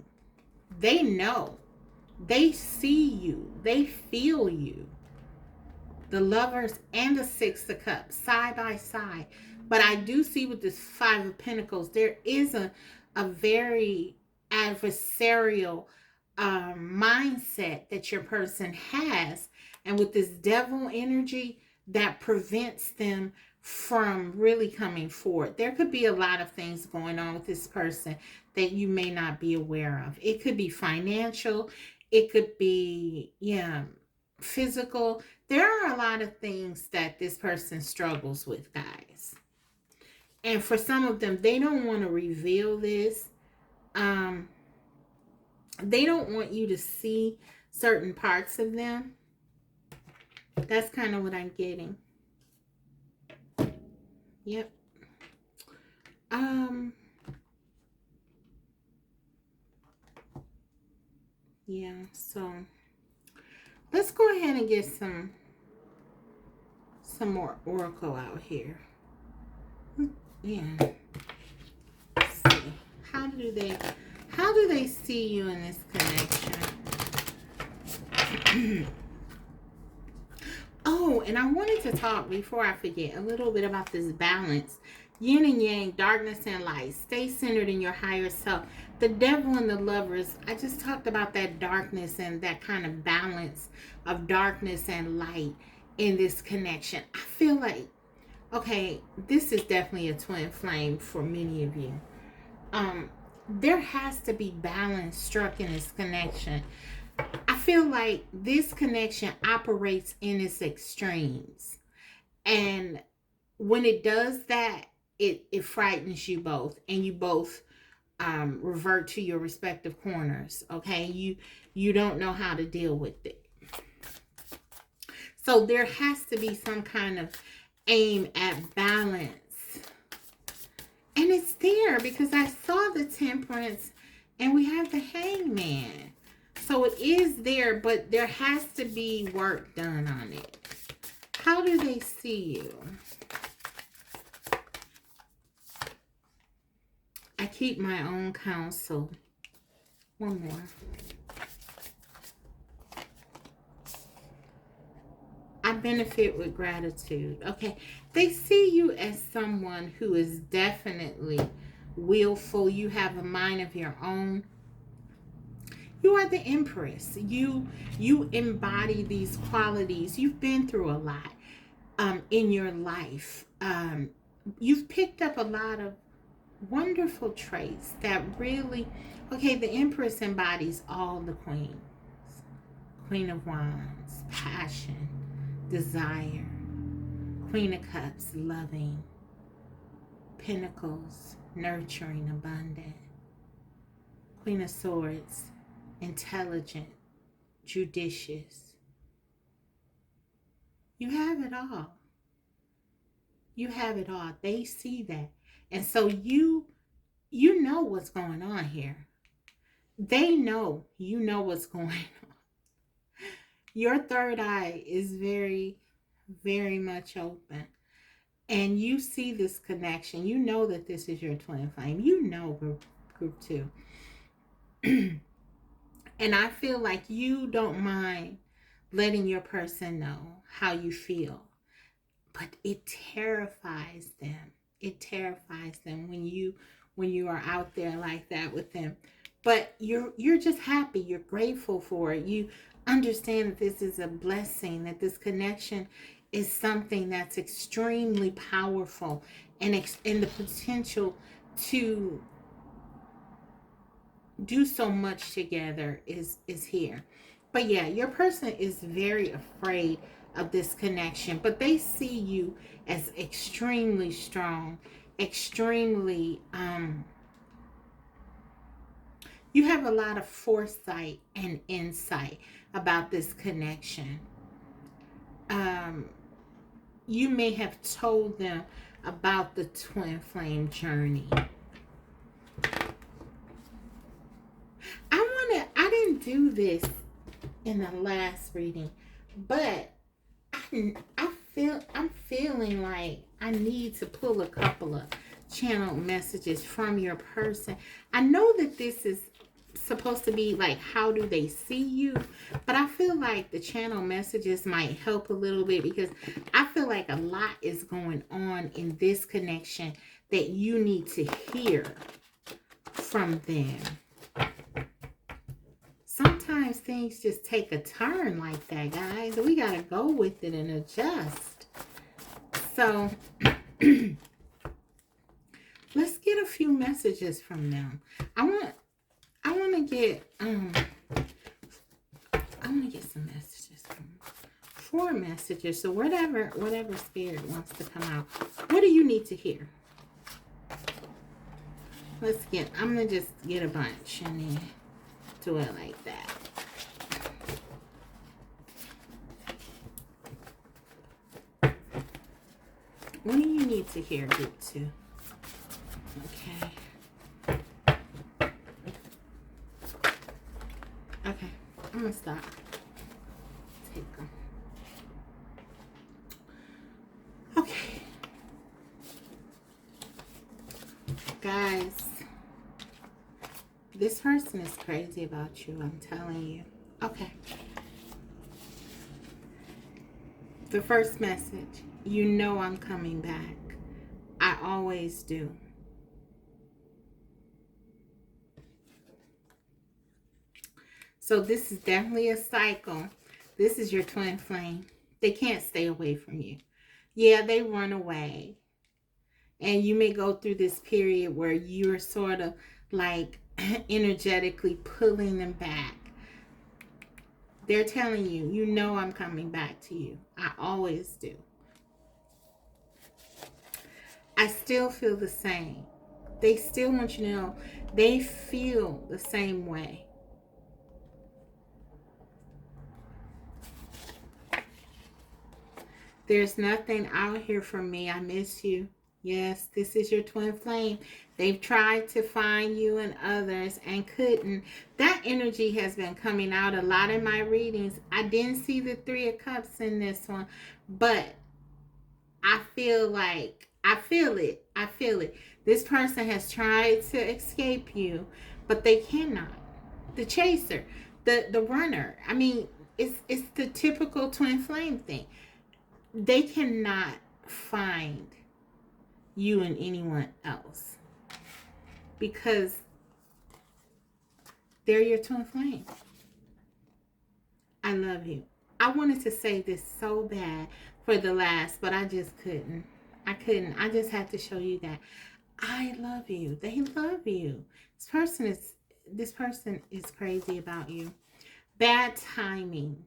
They know. They see you. They feel you. The lovers and the Six of Cups side by side. But I do see with this Five of Pentacles, there is a very adversarial mindset that your person has. And with this devil energy, that prevents them from really coming forward. There could be a lot of things going on with this person that you may not be aware of. It could be financial. It could be, physical. There are a lot of things that this person struggles with, guys. And for some of them, they don't want to reveal this. They don't want you to see certain parts of them. That's kind of what I'm getting. Yep. Yeah, so let's go ahead and get some more oracle out here. Yeah. Let's see. How do they see you in this connection? Oh, and I wanted to talk, before I forget, a little bit about this balance. Yin and yang, darkness and light. Stay centered in your higher self. The devil and the lovers, I just talked about that darkness and that kind of balance of darkness and light in this connection. I feel like, okay, this is definitely a twin flame for many of you. There has to be balance struck in this connection. I feel like this connection operates in its extremes. And when it does that, it frightens you both, and you both revert to your respective corners. Okay, you don't know how to deal with it. So there has to be some kind of aim at balance. And it's there because I saw the Temperance and we have the Hangman. So it is there, but there has to be work done on it. How do they see you? I keep my own counsel. One more. I benefit with gratitude. Okay. They see you as someone who is definitely willful. You have a mind of your own. You are the Empress. You embody these qualities. You've been through a lot in your life. You've picked up a lot of wonderful traits that really, okay, the Empress embodies all the queens. Queen of Wands, passion, desire. Queen of Cups, loving. Pentacles, nurturing, abundant. Queen of Swords, intelligent, judicious. You have it all. You have it all. They see that. And so you know what's going on here. They know you know what's going on. Your third eye is very, very much open. And you see this connection. You know that this is your twin flame. You know group 2. And I feel like you don't mind letting your person know how you feel. But it terrifies them. It terrifies them when you are out there like that with them. But you're just happy. You're grateful for it. You understand that this is a blessing, that this connection is something that's extremely powerful, and the potential to do so much together is here. But yeah, your person is very afraid of this connection, but they see you as extremely strong, extremely you have a lot of foresight and insight about this connection. You may have told them about the twin flame journey. I didn't do this in the last reading, but I'm feeling like I need to pull a couple of channel messages from your person. I know that this is supposed to be like, how do they see you? But I feel like the channel messages might help a little bit, because I feel like a lot is going on in this connection that you need to hear from them. Sometimes things just take a turn like that, guys. We got to go with it and adjust. So let's get a few messages from them. I want to get some messages from 4 messages. So whatever spirit wants to come out. What do you need to hear? I'm going to just get a bunch and then do it like that. What do you need to hear, group 2? Okay, I'm gonna stop. Take them. Okay, guys, this person is crazy about you, I'm telling you. Okay. The first message, you know I'm coming back. I always do. So this is definitely a cycle. This is your twin flame. They can't stay away from you. Yeah, they run away. And you may go through this period where you're sort of like energetically pulling them back. They're telling you, you know I'm coming back to you. I always do. I still feel the same. They still want you to know they feel the same way. There's nothing out here for me. I miss you. Yes, this is your twin flame. They've tried to find you and others and couldn't. That energy has been coming out a lot in my readings. I didn't see the Three of Cups in this one, but I feel it. I feel it. This person has tried to escape you, but they cannot. The chaser, the runner. I mean, it's the typical twin flame thing. They cannot find you and anyone else because they're your twin flame. I love you. I wanted to say this so bad for the last, but I just couldn't. I just had to show you that I love you. They love you. This person is crazy about you. Bad timing.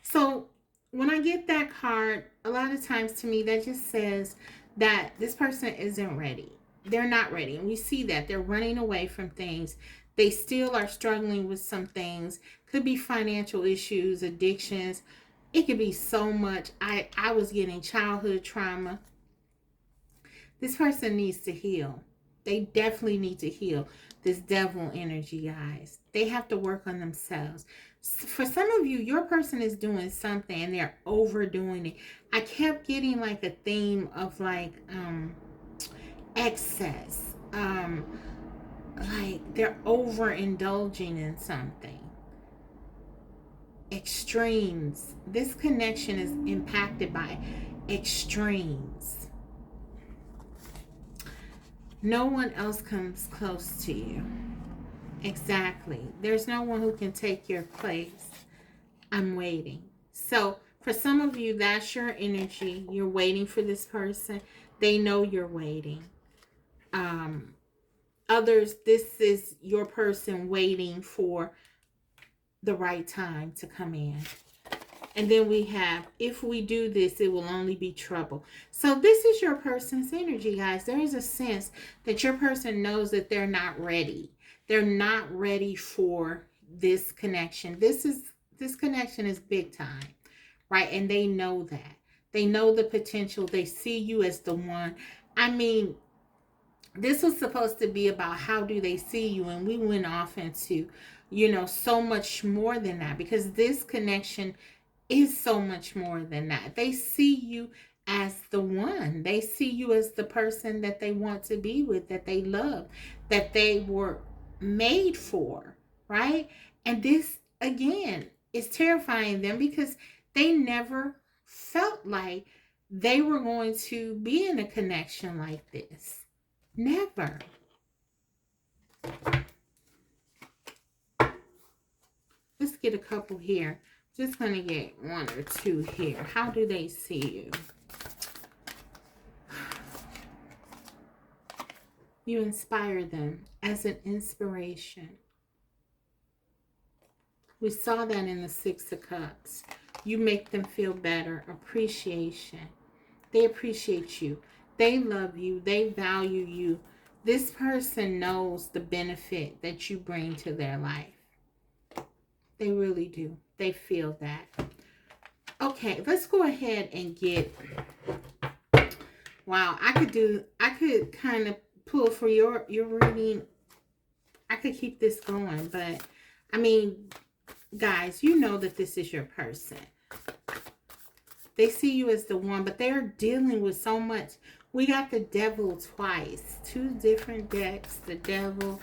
So when I get that card, a lot of times to me that just says that this person isn't ready. They're not ready. And we see that they're running away from things. They still are struggling with some things. Could be financial issues, addictions. It could be so much. I was getting childhood trauma. This person needs to heal. They definitely need to heal this devil energy, guys. They have to work on themselves. For some of you, your person is doing something and they're overdoing it. I kept getting like a theme of like excess. Like they're overindulging in something. Extremes. This connection is impacted by extremes. No one else comes close to you. Exactly. There's no one who can take your place. I'm waiting. So for some of you, that's your energy. You're waiting for this person. They know you're waiting. Others, this is your person waiting for the right time to come in. And then we have, if we do this, it will only be trouble. So this is your person's energy, guys. There is a sense that your person knows that they're not ready. They're not ready for this connection. This connection is big time, right? And they know that. They know the potential. They see you as the one. I mean, this was supposed to be about how do they see you, and we went off into, so much more than that, because this connection is so much more than that. They see you as the one. They see you as the person that they want to be with, that they love, that they were made for, right? And this, again, is terrifying them because they never felt like they were going to be in a connection like this. Never. Let's get a couple here. Just going to get one or two here. How do they see you? You inspire them as an inspiration. We saw that in the Six of Cups. You make them feel better. Appreciation. They appreciate you. They love you. They value you. This person knows the benefit that you bring to their life. They really do. They feel that. Okay, let's go ahead and get, wow, I could kind of pull for your reading. I could keep this going, but I mean, guys, you know that this is your person. They see you as the one, but they're dealing with so much. We got the devil twice. Two different decks, the devil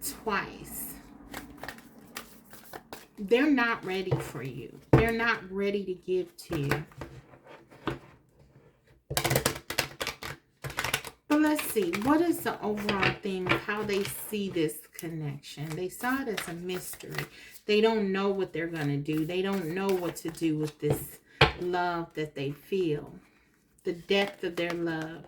twice. they're not ready for you. They're not ready to give to you. But let's see, what is the overall theme of how they see this connection? They saw it as a mystery. They don't know what they're going to do. They don't know what to do with this love that they feel. The depth of their love.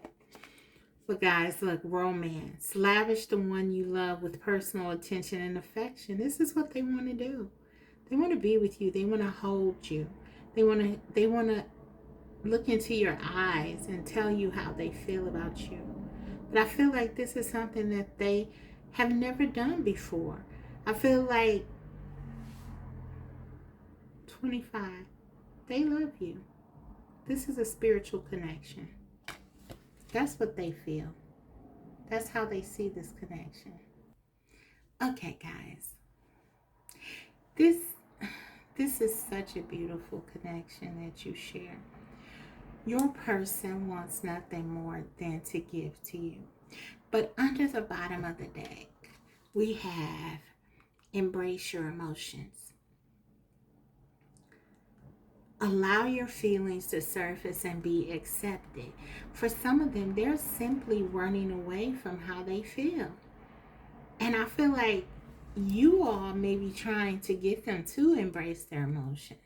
But guys, look, romance. Lavish the one you love with personal attention and affection. This is what they want to do. They want to be with you. They want to hold you. They want to look into your eyes and tell you how they feel about you. But I feel like this is something that they have never done before. I feel like 25, they love you. This is a spiritual connection. That's what they feel. That's how they see this connection. Okay, guys. This is such a beautiful connection that you share. Your person wants nothing more than to give to you. But under the bottom of the deck, we have embrace your emotions. Allow your feelings to surface and be accepted. For some of them, they're simply running away from how they feel. And I feel like you all may be trying to get them to embrace their emotions.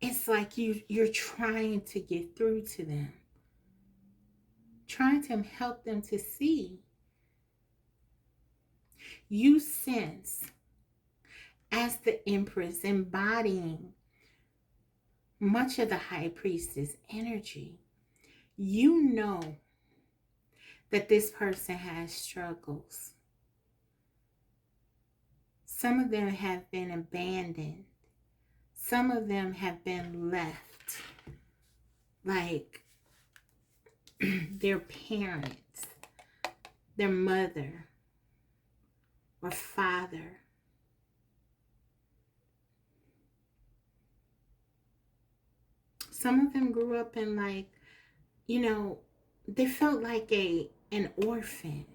It's like you're trying to get through to them. Trying to help them to see. You sense, as the Empress, embodying much of the High Priestess energy, you know that this person has struggles. Some of them have been abandoned. Some of them have been left like their parents, their mother or father. Some of them grew up in they felt like an orphan,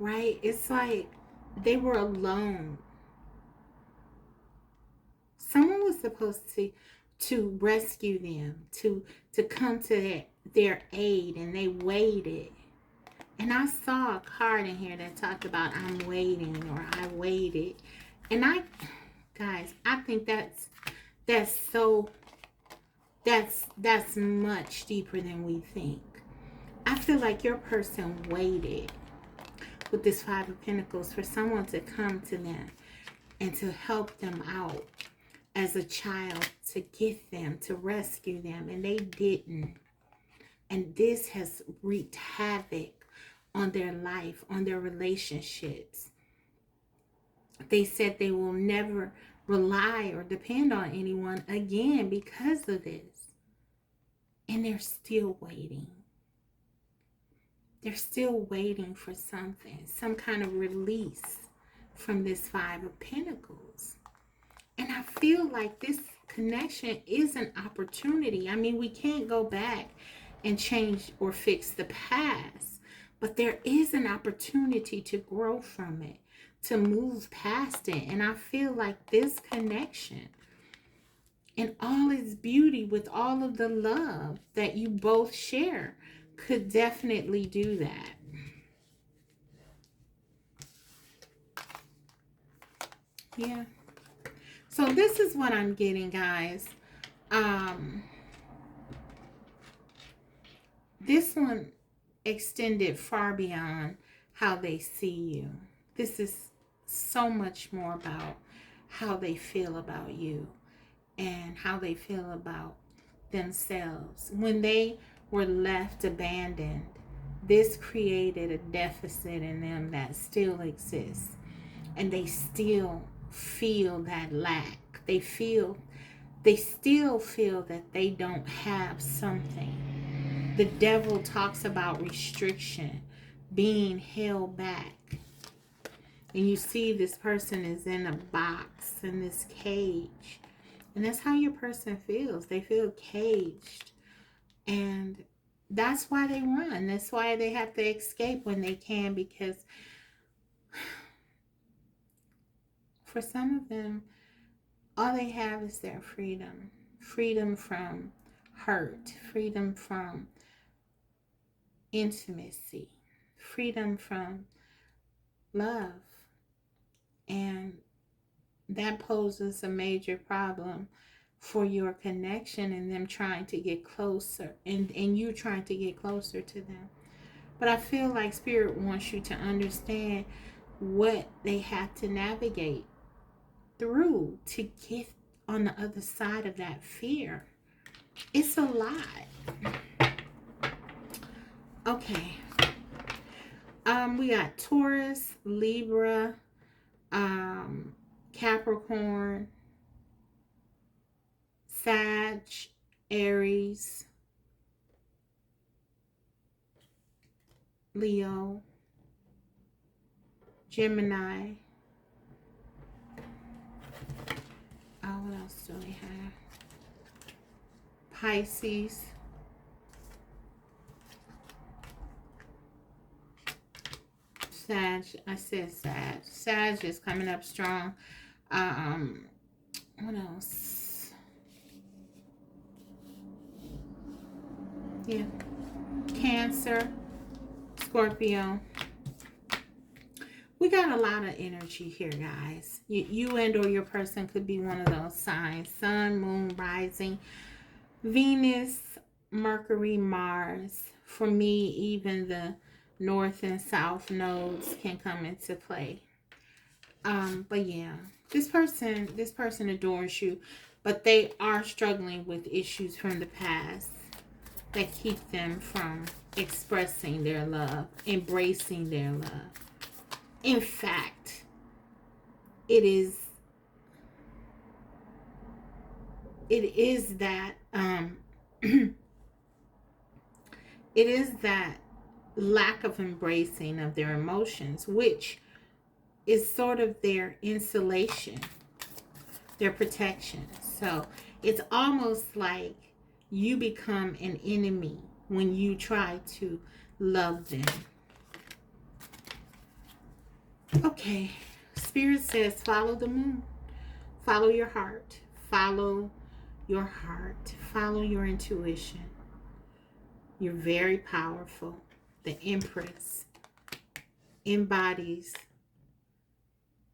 right? It's like they were alone. Someone was supposed to rescue them, to come to their aid, and they waited. And I saw a card in here that talked about I'm waiting, or I waited. And guys, I think that's much deeper than we think. I feel like your person waited with this Five of Pentacles for someone to come to them and to help them out as a child, to get them, to rescue them, and they didn't. And this has wreaked havoc on their life, on their relationships. They said they will never rely or depend on anyone again because of this. And they're still waiting. They're still waiting for something, some kind of release from this Five of Pentacles. And I feel like this connection is an opportunity. I mean, we can't go back and change or fix the past, but there is an opportunity to grow from it, to move past it. And I feel like this connection, in all its beauty, with all of the love that you both share, could definitely do that. Yeah. So this is what I'm getting, guys. This one extended far beyond how they see you. This is so much more about how they feel about you and how they feel about themselves. When they were left abandoned, this created a deficit in them that still exists. And they still feel that lack. They still feel that they don't have something. The devil talks about restriction, being held back. And you see this person is in a box, in this cage. And that's how your person feels. They feel caged. And that's why they run. That's why they have to escape when they can, because for some of them, all they have is their freedom. Freedom from hurt. Freedom from intimacy. Freedom from love. And that poses a major problem for your connection and them trying to get closer and you trying to get closer to them. But I feel like Spirit wants you to understand what they have to navigate through to get on the other side of that fear. It's a lot. Okay. We got Taurus, Libra, Capricorn, Sag, Aries, Leo, Gemini. What else do we have? Pisces. Sag. I said Sag. Sag is coming up strong. What else? Yeah. Cancer, Scorpio. We got a lot of energy here, guys. You and or your person could be one of those signs. Sun, Moon, Rising, Venus, Mercury, Mars. For me, even the North and South nodes can come into play. But yeah, this person adores you, but they are struggling with issues from the past that keep them from expressing their love, embracing their love. In fact, it is that it is that lack of embracing of their emotions, which is sort of their insulation, their protection. So it's almost like you become an enemy when you try to love them. Okay, Spirit says follow the moon. Follow your heart. Follow your heart. Follow your intuition. You're very powerful. The Empress embodies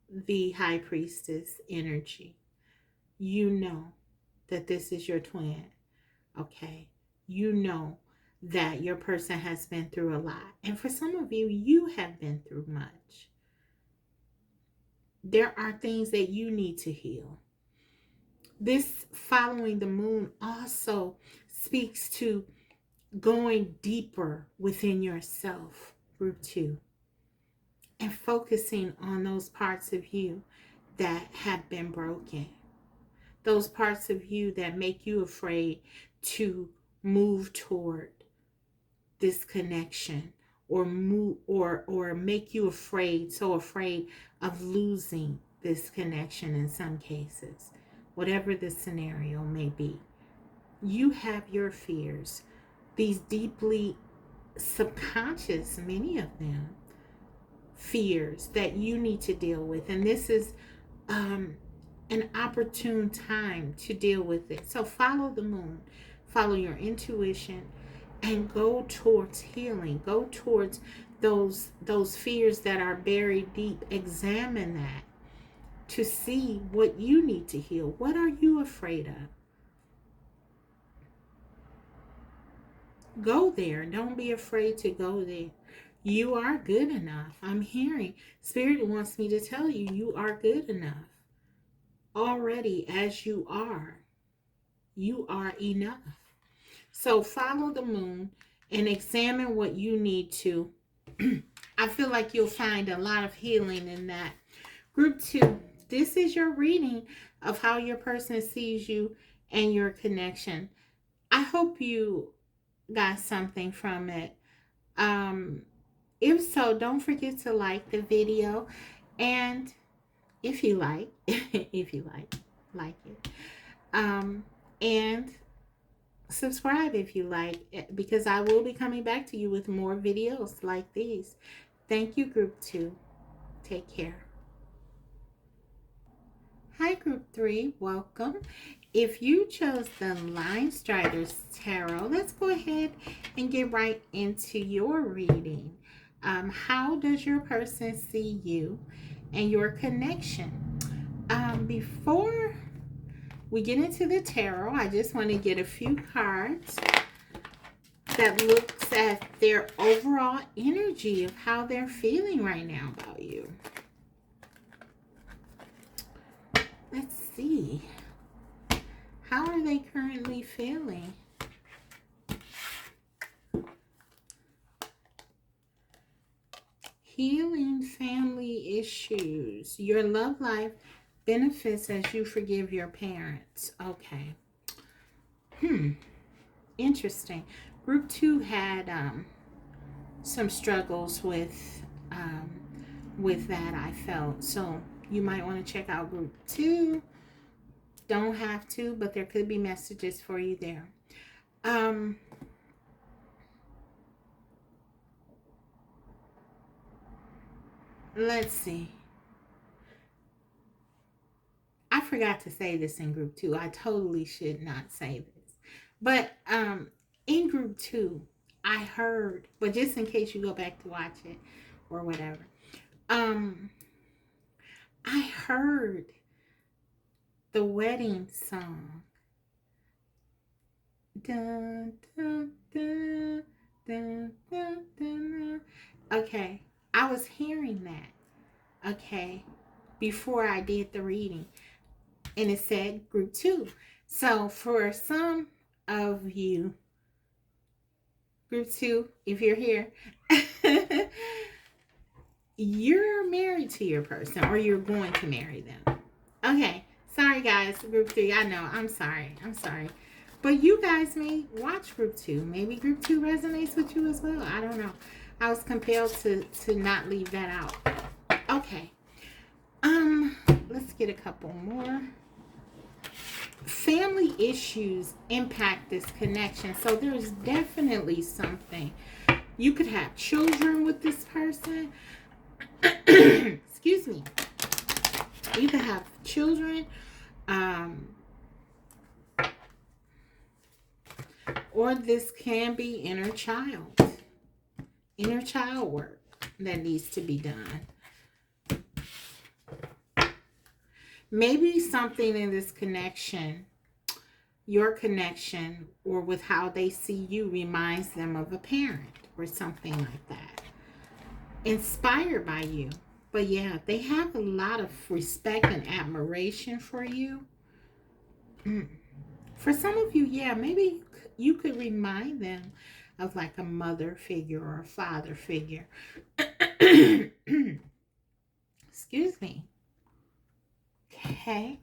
the High Priestess energy. You know that this is your twin. Okay? You know that your person has been through a lot. And for some of you, you have been through much. There are things that you need to heal. This following the moon also speaks to going deeper within yourself, group 2, and focusing on those parts of you that have been broken. Those parts of you that make you afraid to move toward this connection, or move or make you so afraid of losing this connection in some cases. Whatever the scenario may be, you have your fears, these deeply subconscious, many of them, fears that you need to deal with. And this is an opportune time to deal with it. So follow the moon, follow your intuition, and go towards healing. Go towards those fears that are buried deep. Examine that to see what you need to heal. What are you afraid of? Go there. Don't be afraid to go there. You are good enough. I'm hearing Spirit wants me to tell you, you are good enough. Already as you are. You are enough. So follow the moon and examine what you need to. I feel like you'll find a lot of healing in that. Group 2, this is your reading of how your person sees you and your connection. I hope you got something from it. If so, don't forget to like the video, and if you like it, and subscribe if you like, because I will be coming back to you with more videos like these. Thank you, group 2. Take care. Hi, Group 3. Welcome. If you chose the Line Striders Tarot, let's go ahead and get right into your reading. How does your person see you and your connection? Before we get into the tarot, I just want to get a few cards that looks at their overall energy of how they're feeling right now about you. Let's see. How are they currently feeling? Healing family issues. Your love life benefits as you forgive your parents. Okay. Interesting. Group 2 had some struggles with that, I felt. So you might want to check out Group 2. Don't have to, but there could be messages for you there. Let's see. I forgot to say this in Group 2. I totally should not say this. But in Group 2, I heard, but just in case you go back to watch it or whatever, I heard the wedding song. Dun, dun, dun, dun, dun, dun. Okay, I was hearing that, okay, before I did the reading, and it said Group 2. So for some of you, Group 2, if you're here, you're married to your person or you're going to marry them. Okay, sorry guys, Group 3, I know, I'm sorry. But you guys may watch Group 2. Maybe Group 2 resonates with you as well. I don't know. I was compelled to not leave that out. Okay. Let's get a couple more. Family issues impact this connection. So there's definitely something. You could have children with this person. Excuse me. You could have children. Or this can be inner child work that needs to be done. Maybe something in this connection, your connection, or with how they see you reminds them of a parent or something like that. Inspired by you. But yeah, they have a lot of respect and admiration for you. For some of you, yeah, maybe you could remind them of like a mother figure or a father figure. Excuse me. Okay.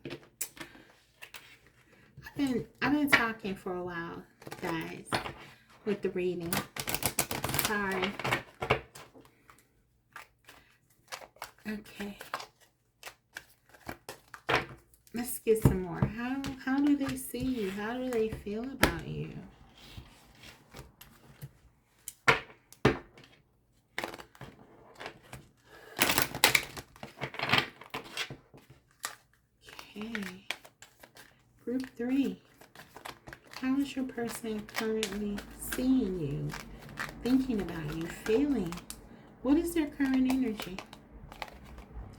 I've been talking for a while, guys, with the reading. Sorry. Okay. Let's get some more. How do they see you? How do they feel about you? Okay. Group 3. How is your person currently seeing you, thinking about you, feeling? What is their current energy?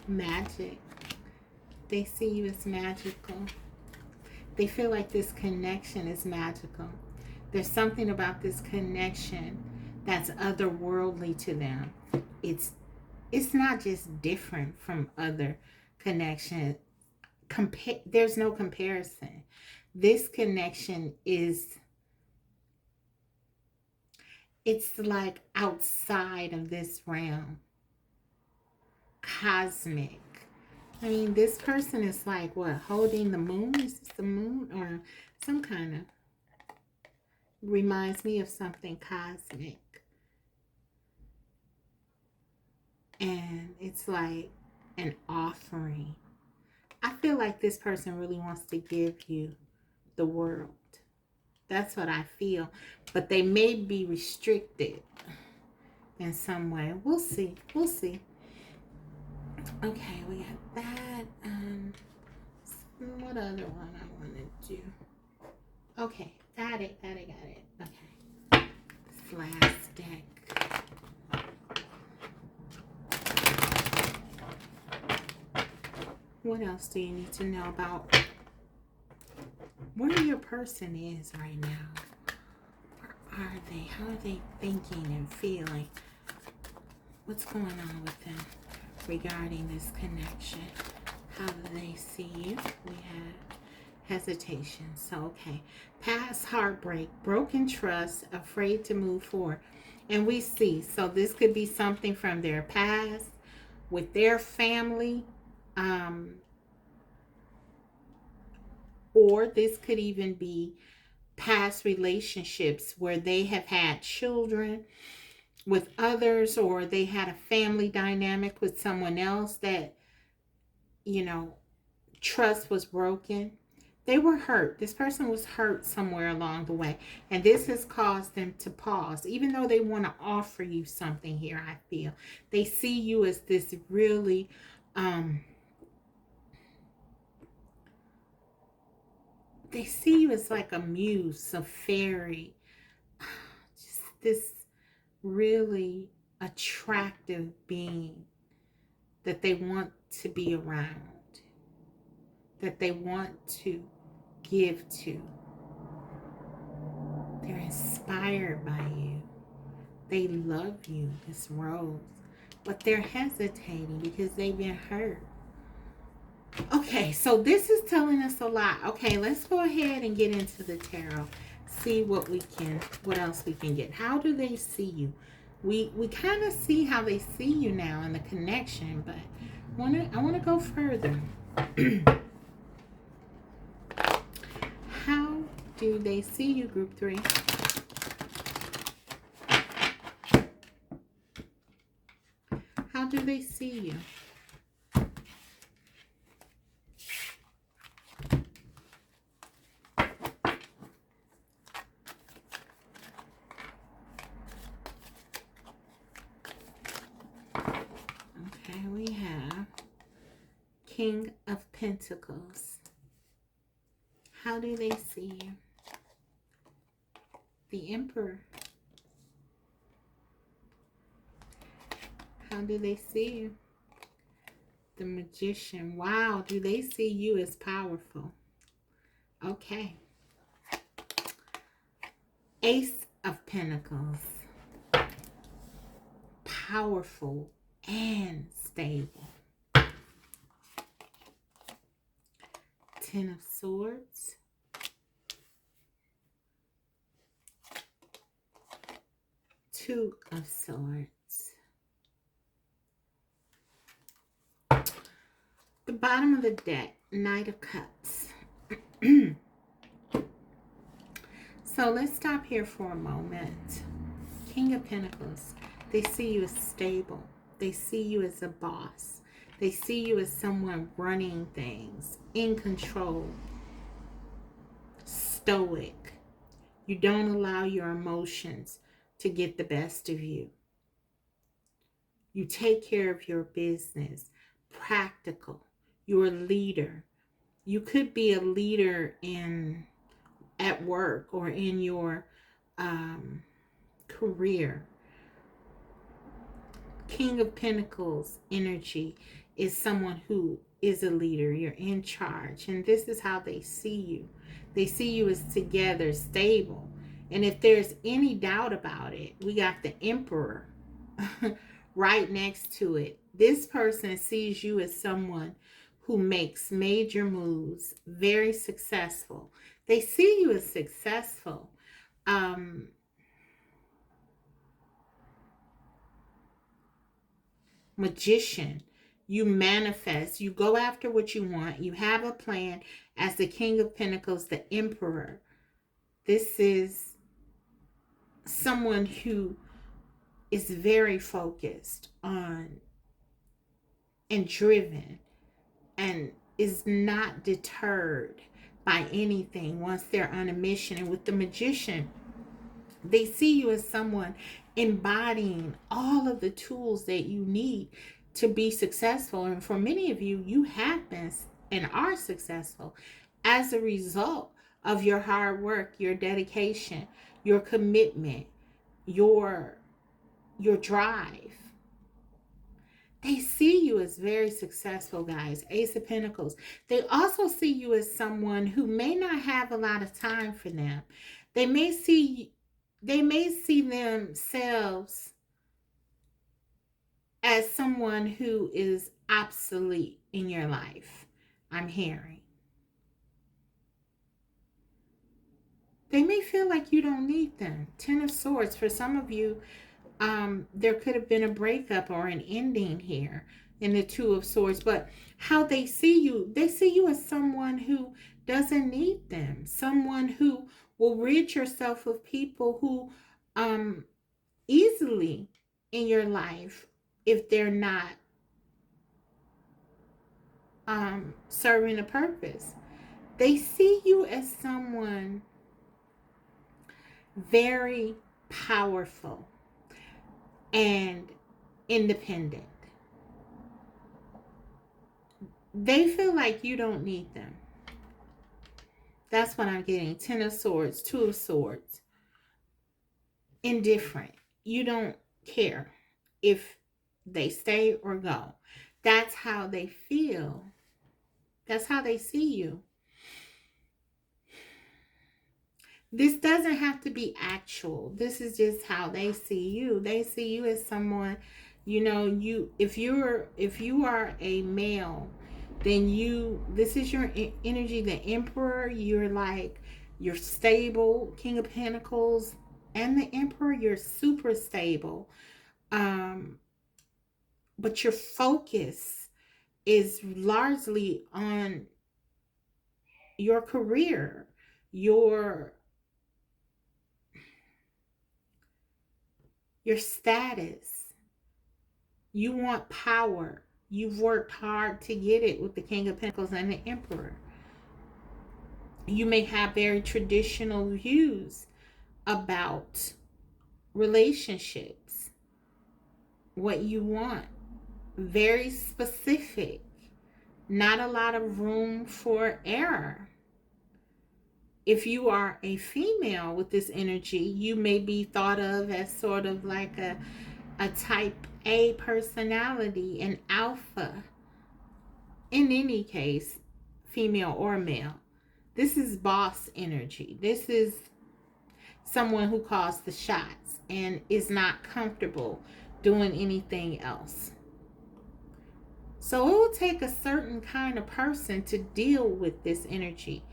Magic. They see you as magical. They feel like this connection is magical. There's something about this connection that's otherworldly to them. It's not just different from other connections. There's no comparison. This connection it's like outside of this realm. Cosmic. I mean, this person is like, what, holding the moon? Is this the moon? Or some kind of, reminds me of something cosmic. And it's like an offering. I feel like this person really wants to give you the world. That's what I feel. But they may be restricted in some way. We'll see. Okay, we got that. What other one I want to do? Okay, got it. Okay. This last deck. What else do you need to know about where your person is right now? Where are they? How are they thinking and feeling? What's going on with them regarding this connection? How do they see you? We have hesitation. So, okay. Past heartbreak, broken trust, afraid to move forward. And we see, so this could be something from their past, with their family, or this could even be past relationships where they have had children with others, or they had a family dynamic with someone else that, trust was broken. They were hurt. This person was hurt somewhere along the way. And this has caused them to pause. Even though they want to offer you something here, I feel. They see you as this really, they see you as like a muse, a fairy. Just this really attractive being that they want to be around, that they want to give to. They're inspired by you. They love you, this rose. But they're hesitating because they've been hurt. Okay, so this is telling us a lot. Okay, let's go ahead and get into the tarot. See what else we can get. How do they see you? We kind of see how they see you now in the connection, but I want to go further. How do they see you, group 3? How do they see you? Okay, we have King of Pentacles. How do they see you? The Emperor. How do they see you? The Magician. Wow, do they see you as powerful? Okay. Ace of Pentacles. Powerful and stable. Ten of Swords. Two of Swords. The bottom of the deck, Knight of Cups. So let's stop here for a moment. King of Pentacles. They see you as stable. They see you as a boss. They see you as someone running things, in control, stoic. You don't allow your emotions to get the best of you. You take care of your business, practical. You're a leader. You could be a leader at work or in your career. King of Pentacles energy is someone who is a leader. You're in charge. And this is how they see you. They see you as together, stable. And if there's any doubt about it, we got the Emperor right next to it. This person sees you as someone who makes major moves, very successful. They see you as successful. Magician. You manifest. You go after what you want. You have a plan. As the King of Pentacles, the Emperor. This is someone who is very focused on and driven and is not deterred by anything once they're on a mission. And with the Magician, they see you as someone embodying all of the tools that you need to be successful. And for many of you, you have been and are successful as a result of your hard work, your dedication, your commitment, your drive. They see you as very successful, guys. Ace of Pentacles. They also see you as someone who may not have a lot of time for them. They may see themselves as someone who is obsolete in your life. I'm hearing. They may feel like you don't need them. Ten of Swords. For some of you, there could have been a breakup or an ending here in the Two of Swords. But how they see you as someone who doesn't need them. Someone who will rid yourself of people who easily in your life, if they're not serving a purpose. They see you as someone very powerful and independent. They feel like you don't need them. That's what I'm getting. Ten of Swords, Two of Swords. Indifferent. You don't care if they stay or go. That's how they feel. That's how they see you. This doesn't have to be actual. This is just how they see you. They see you as someone, if you are a male, then this is your energy, the Emperor. You're stable, King of Pentacles, and the Emperor, you're super stable. But your focus is largely on your career, your status. You want power. You've worked hard to get it with the King of Pentacles and the Emperor. You may have very traditional views about relationships, what you want. Very specific. Not a lot of room for error. If you are a female with this energy, you may be thought of as sort of like a type A personality, an alpha. In any case, female or male. This is boss energy. This is someone who calls the shots and is not comfortable doing anything else. So it will take a certain kind of person to deal with this energy.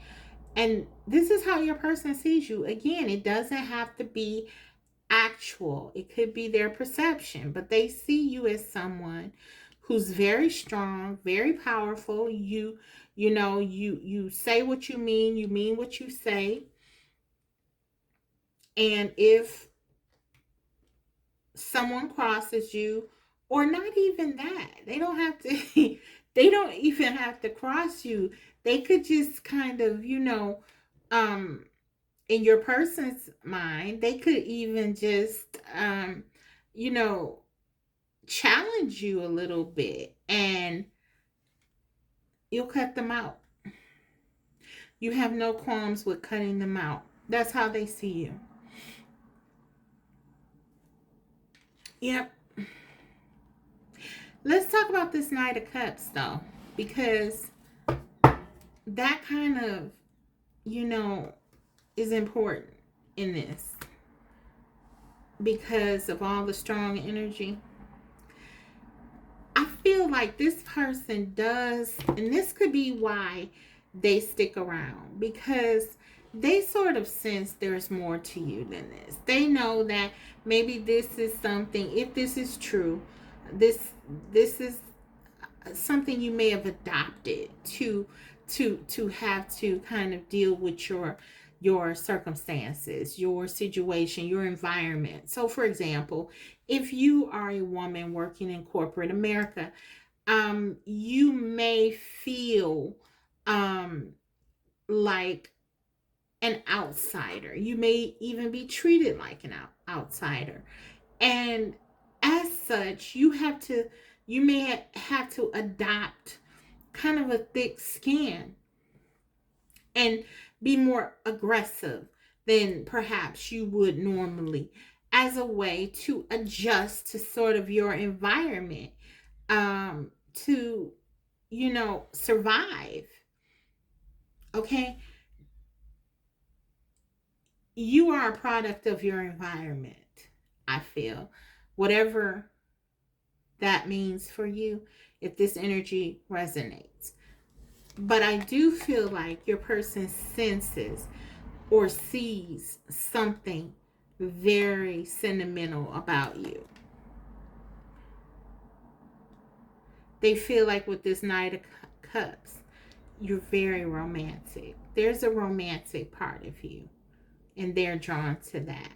And this is how your person sees you. Again, it doesn't have to be actual. It could be their perception, but they see you as someone who's very strong, very powerful. You say what you mean what you say. And if someone crosses you, or not even that, they don't have to they don't even have to cross you. They could just kind of, in your person's mind, they could even just, challenge you a little bit, and you'll cut them out. You have no qualms with cutting them out. That's how they see you. Yep. Let's talk about this Knight of Cups, though, because that kind of, is important in this because of all the strong energy. I feel like this person does, and this could be why they stick around, because they sort of sense there's more to you than this. They know that maybe this is something, if this is true, this is something you may have adopted to have to kind of deal with your circumstances, your situation, your environment. So for example, if you are a woman working in corporate America, you may feel like an outsider. You may even be treated like an outsider. And as such, you may have to adopt kind of a thick skin and be more aggressive than perhaps you would normally, as a way to adjust to sort of your environment, to, survive. Okay? You are a product of your environment, I feel. Whatever that means for you, if this energy resonates. But I do feel like your person senses or sees something very sentimental about you. They feel like with this Knight of Cups, you're very romantic. There's a romantic part of you, and they're drawn to that.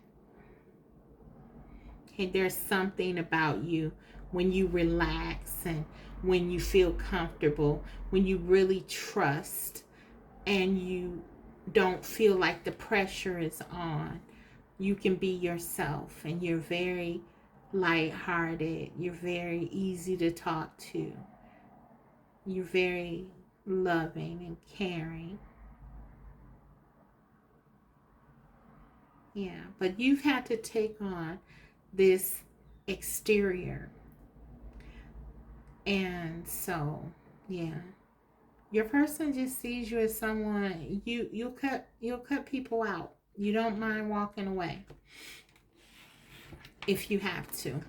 Okay, there's something about you when you relax and when you feel comfortable, when you really trust and you don't feel like the pressure is on. You can be yourself, and you're very lighthearted. You're very easy to talk to. You're very loving and caring. Yeah, but you've had to take on this exterior. And so, yeah. Your person just sees you as someone you'll cut people out. You don't mind walking away if you have to.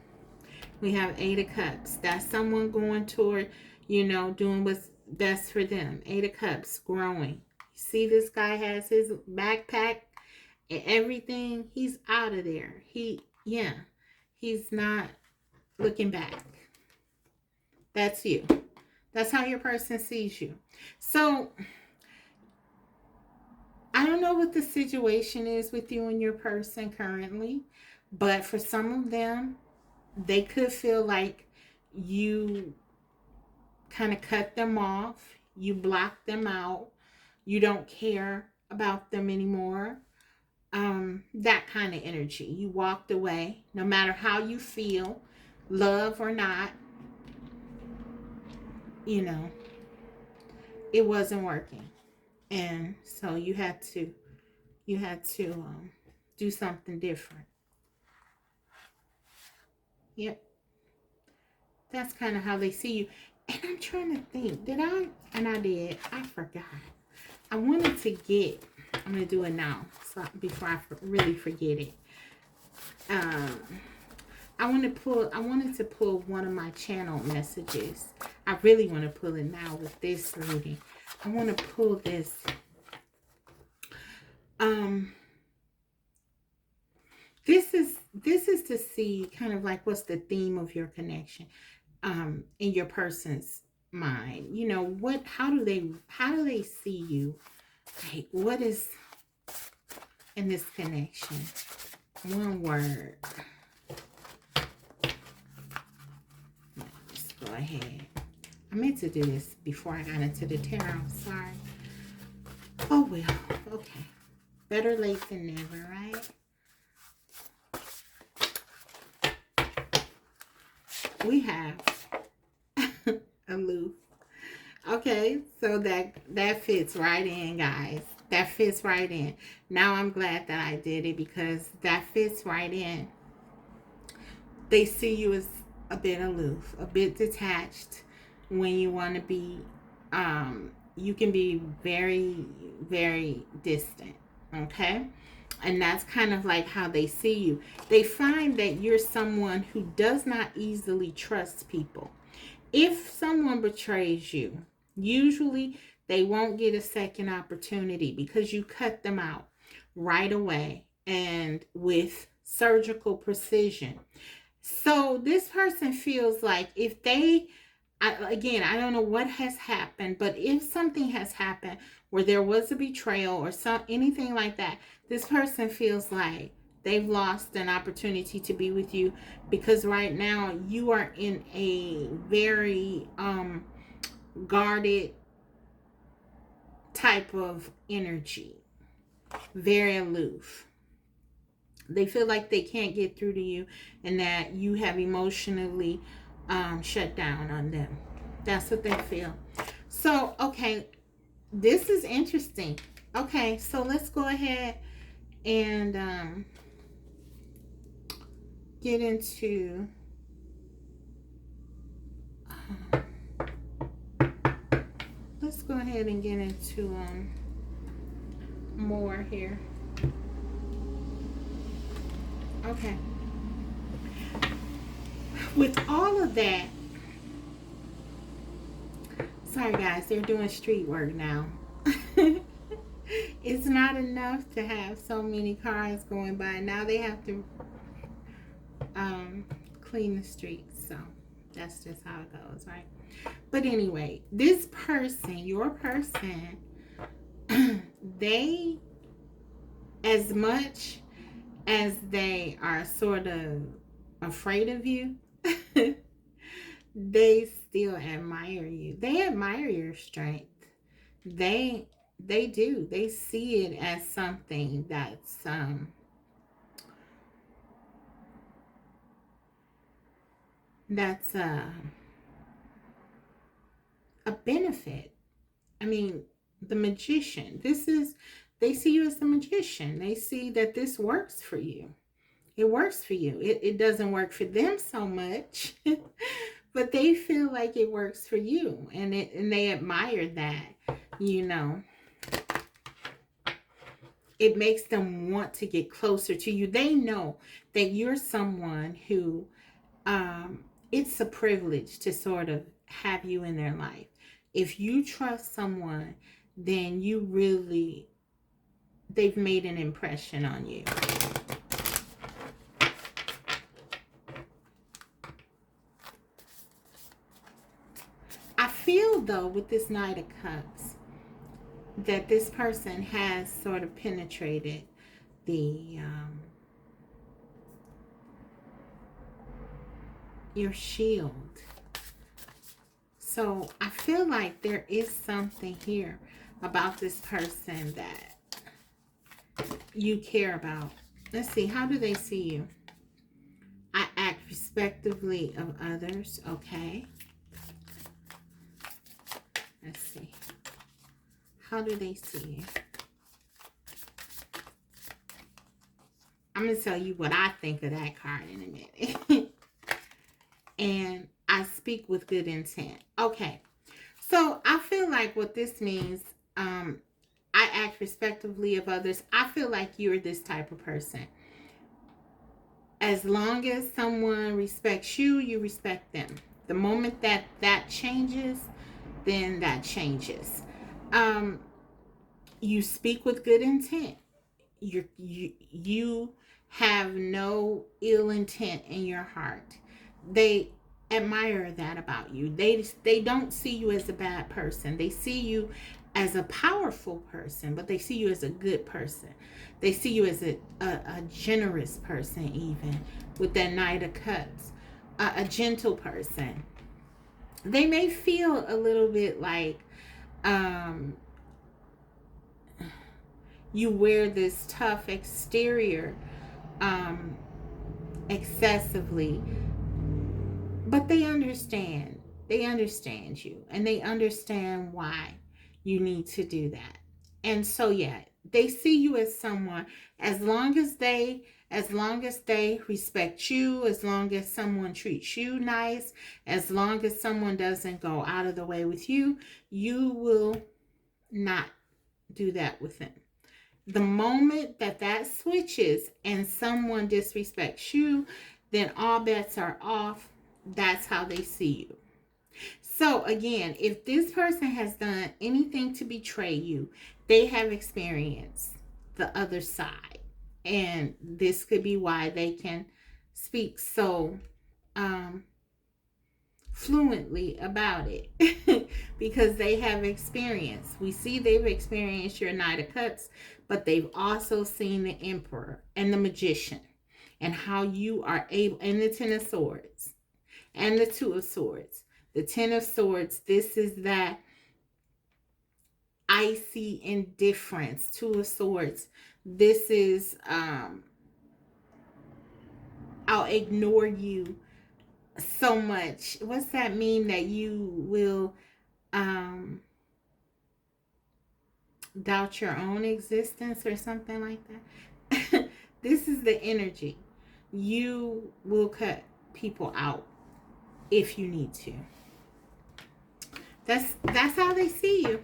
We have 8 of Cups. That's someone going toward, doing what's best for them. 8 of Cups, growing. See, this guy has his backpack and everything. He's out of there. He's not looking back. That's you. That's how your person sees you. So, I don't know what the situation is with you and your person currently, but for some of them, they could feel like you kind of cut them off, you block them out, you don't care about them anymore. That kind of energy. You walked away, no matter how you feel, love or not, it wasn't working. And so you had to do something different. Yep. That's kind of how they see you. And I'm trying to think, I did. I forgot. I wanted to get, I'm going to do it now before I really forget it. I wanted to pull one of my channel messages. I really want to pull it now with this reading. I want to pull this. This is to see kind of like what's the theme of your connection, in your person's mind. How do they see you? Like, what is in this connection? One word. Let's go ahead. I meant to do this before I got into the tarot. Sorry. Oh well. Okay. Better late than never, right? We have aloof. Okay, so that fits right in, guys. That fits right in. Now I'm glad that I did it, because that fits right in. They see you as a bit aloof, a bit detached. When you want to be, you can be very, very distant. Okay? And that's kind of like how they see you. They find that you're someone who does not easily trust people. If someone betrays you, usually they won't get a second opportunity, because you cut them out right away and with surgical precision. So this person feels like if they, again, I don't know what has happened, but if something has happened where there was a betrayal or anything like that, this person feels like they've lost an opportunity to be with you, because right now you are in a very guarded type of energy, very aloof. They feel like they can't get through to you, and that you have emotionally shut down on them. That's what they feel. So, okay, this is interesting. Okay, so let's go ahead and get into let's go ahead and get into more here. Okay. With all of that, sorry guys, they're doing street work now. It's not enough to have so many cars going by. Now they have to clean the streets. So that's just how it goes, right? But anyway, this person, your person, they, as much as they are sort of afraid of you, they still admire you. They admire your strength. They they do. They see it as something that's a benefit. I mean, the magician. They see you as the magician. They see that this works for you. It works for you. It doesn't work for them so much, but they feel like it works for you, and they admire that. You know, it makes them want to get closer to you. They know that you're someone who it's a privilege to sort of have you in their life. If you trust someone, then they've made an impression on you. I feel though with this Knight of Cups that this person has sort of penetrated the your shield. So I feel like there is something here about this person that you care about. Let's see, how do they see you? I act respectively of others. Okay. Let's see. How do they see you? I'm going to tell you what I think of that card in a minute. And I speak with good intent. Okay. So I feel like what this means, I act respectively of others. I feel like you're this type of person. As long as someone respects you, you respect them. The moment that changes, then that changes. You speak with good intent. You have no ill intent in your heart. They admire that about you. They don't see you as a bad person. They see you as a powerful person, but they see you as a good person. They see you as a generous person, even with that Knight of Cups, a gentle person. They may feel a little bit like you wear this tough exterior excessively, but they understand. They understand you, and they understand why you need to do that. And so, yeah, they see you as someone, as long as they respect you, as long as someone treats you nice, as long as someone doesn't go out of the way with you, you will not do that with them. The moment that switches and someone disrespects you, then all bets are off. That's how they see you. So again, if this person has done anything to betray you, they have experienced the other side. And this could be why they can speak so fluently about it. Because they have experience. We see they've experienced your Knight of Cups, but they've also seen the Emperor and the Magician, and how you are able, and the Ten of Swords and the Two of Swords. The Ten of Swords, this is that icy indifference. Two of Swords, this is I'll ignore you so much. What's that mean? That you will doubt your own existence or something like that. This is the energy. You will cut people out if you need to. That's how they see you.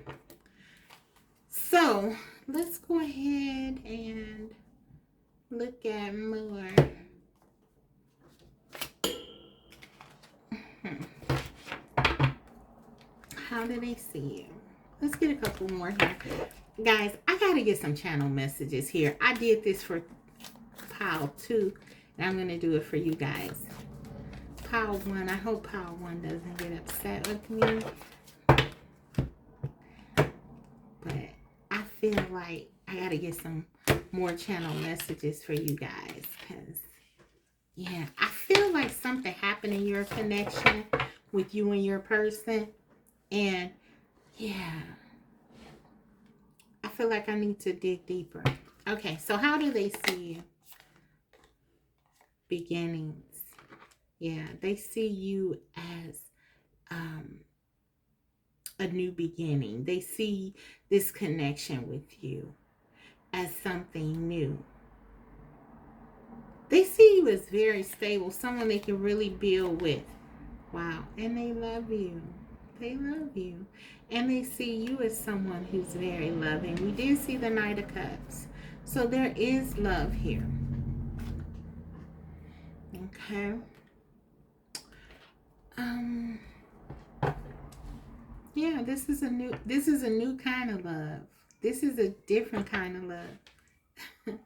So let's go ahead and look at more. How do they see you? Let's get a couple more here. Guys, I got to get some channel messages here. I did this for pile 2, and I'm going to do it for you guys. Pile 1, I hope pile 1 doesn't get upset with me. But I feel like I got to get some more channel messages for you guys. Because, yeah, I feel like something happened in your connection with you and your person. And, yeah, I feel like I need to dig deeper. Okay, so how do they see you? Beginnings. Yeah, they see you as a new beginning. They see this connection with you as something new. They see you as very stable, someone they can really build with. Wow, and they love you. They love you. And they see you as someone who's very loving. We did see the Knight of Cups. So there is love here. Okay. Yeah, this is a new kind of love. This is a different kind of love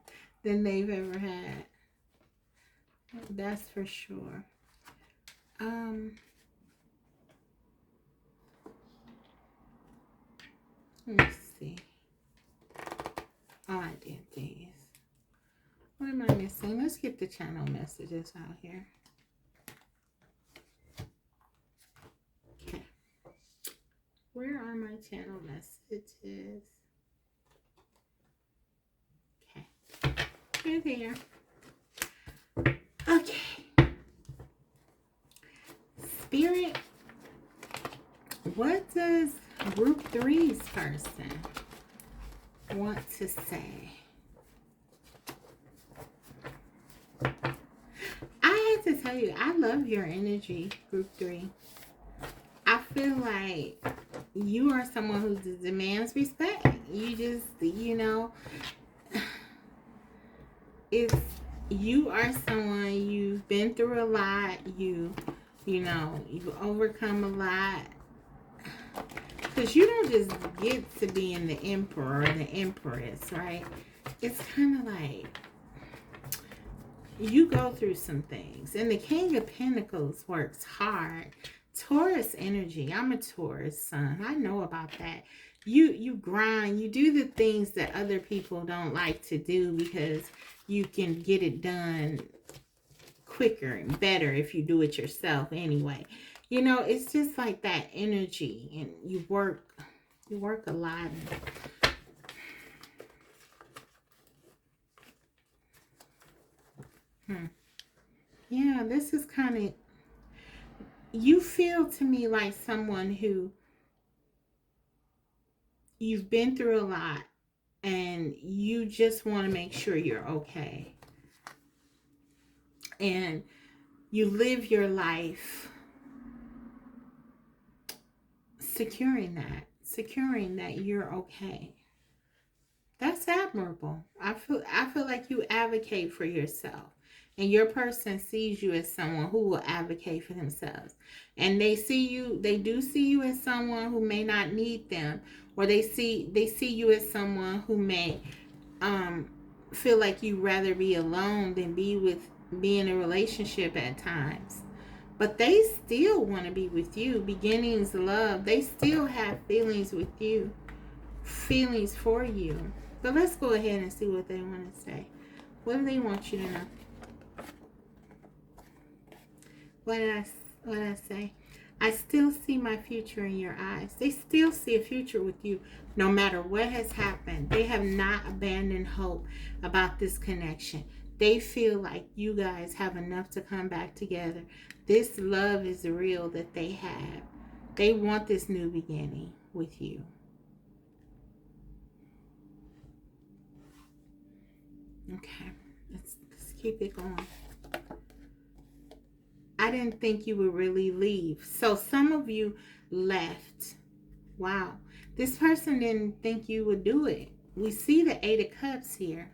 than they've ever had. That's for sure. Let me see. Oh, I did these. What am I missing? Let's get the channel messages out here. Okay. Where are my channel messages? Okay. Here they are. Okay. Spirit, what does Group 3's person want to say? I have to tell you, I love your energy, Group 3. I feel like you are someone who demands respect. You just, you are someone, you've been through a lot, you've overcome a lot. Because you don't just get to being the emperor or the empress, right? It's kind of like you go through some things. And the King of Pentacles works hard. Taurus energy. I'm a Taurus son. I know about that. You grind. You do the things that other people don't like to do because you can get it done quicker and better if you do it yourself anyway. It's just like that energy, and you work a lot. Yeah, this is kind of, you feel to me like someone who you've been through a lot and you just want to make sure you're okay. And you live your life securing that you're okay. That's admirable. I feel like you advocate for yourself. And your person sees you as someone who will advocate for themselves. And they do see you as someone who may not need them. Or they see you as someone who may feel like you'd rather be alone than be in a relationship at times. But they still want to be with you. Beginnings, love. They still have feelings with you. Feelings for you. But let's go ahead and see what they want to say. What do they want you to know? What did I say? I still see my future in your eyes. They still see a future with you no matter what has happened. They have not abandoned hope about this connection. They feel like you guys have enough to come back together. This love is real that they have. They want this new beginning with you. Okay, let's keep it going. I didn't think you would really leave. So some of you left. Wow. This person didn't think you would do it. We see the Eight of Cups here.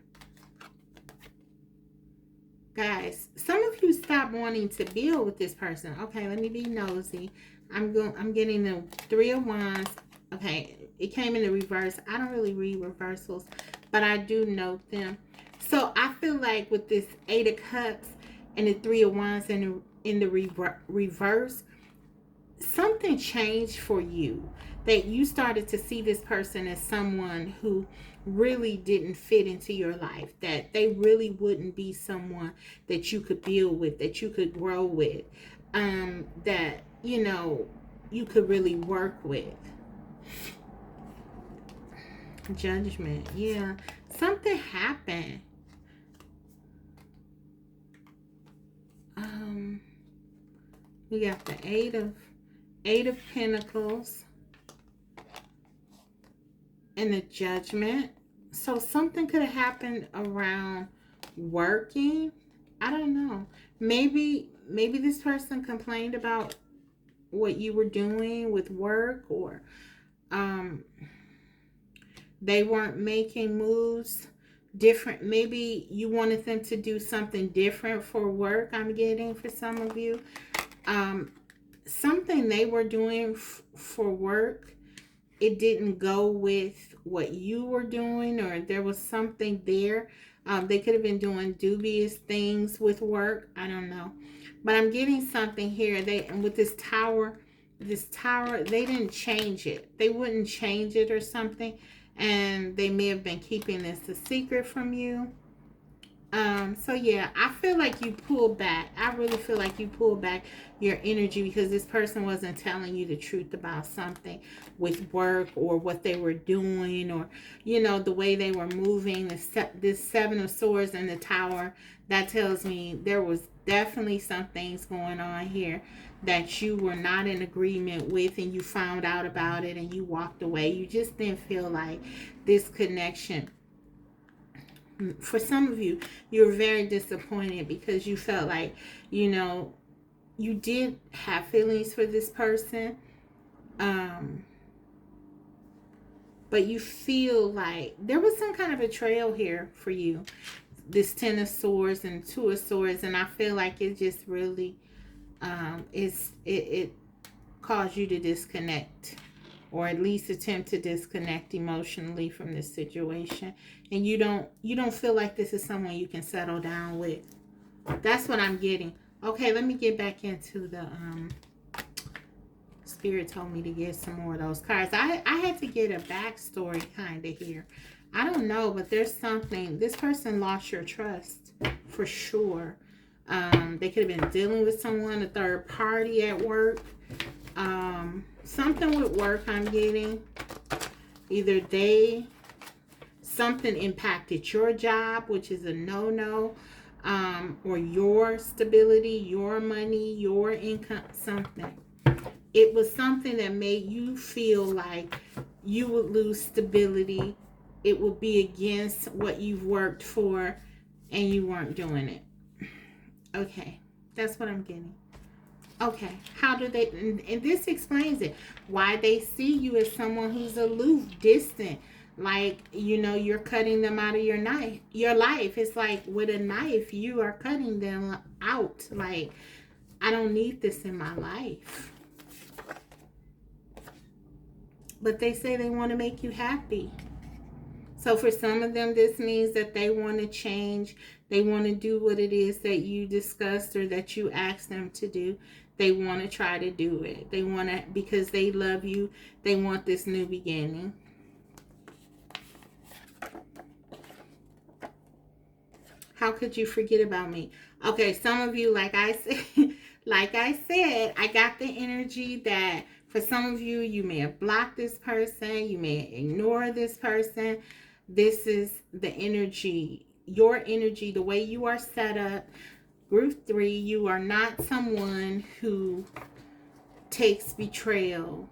Guys, some of you stopped wanting to build with this person. Okay, let me be nosy. I'm getting the Three of Wands. Okay, it came in the reverse. I don't really read reversals, but I do note them. So I feel like with this Eight of Cups and the Three of Wands in the reverse, something changed for you, that you started to see this person as someone who really didn't fit into your life, that they really wouldn't be someone that you could build with, that you could grow with, that you could really work with. Judgment. Yeah, something happened. We got the Eight of Pentacles and the Judgment. So something could have happened around working. I don't know. Maybe this person complained about what you were doing with work, or they weren't making moves different. Maybe you wanted them to do something different for work. I'm getting for some of you. Something they were doing for work, it didn't go with what you were doing, or there was something there. They could have been doing dubious things with work. I don't know. But I'm getting something here. And with this tower, they didn't change it. They wouldn't change it or something. And they may have been keeping this a secret from you. So yeah, I feel like you pulled back. I really feel like you pulled back your energy because this person wasn't telling you the truth about something with work, or what they were doing, or the way they were moving. This Seven of Swords in the Tower, that tells me there was definitely some things going on here that you were not in agreement with, and you found out about it and you walked away. You just didn't feel like this connection. For some of you, you're very disappointed because you felt like, you did have feelings for this person. But you feel like there was some kind of betrayal here for you. This Ten of Swords and Two of Swords. And I feel like it just really, it caused you to disconnect, or at least attempt to disconnect emotionally from this situation. And you don't feel like this is someone you can settle down with. That's what I'm getting. Okay, let me get back into the Spirit told me to get some more of those cards. I had to get a backstory kind of here. I don't know, but there's something. This person lost your trust for sure. They could have been dealing with someone, a third party at work. Something with work I'm getting. Either something impacted your job, which is a no-no, or your stability, your money, your income, something. It was something that made you feel like you would lose stability. It would be against what you've worked for, and you weren't doing it. Okay, that's what I'm getting. Okay, how do they, and this explains it, why they see you as someone who's aloof, distant, like, you're cutting them out of your life. It's like with a knife, you are cutting them out. Like, I don't need this in my life. But they say they want to make you happy. So for some of them, this means that they want to change. They want to do what it is that you discussed or that you asked them to do. They want to try to do it. They want to, because they love you. They want this new beginning. How could you forget about me? Okay, some of you, like I said, I got the energy that for some of you, you may have blocked this person. You may ignore this person. This is the energy, your energy, the way you are set up. Group 3, you are not someone who takes betrayal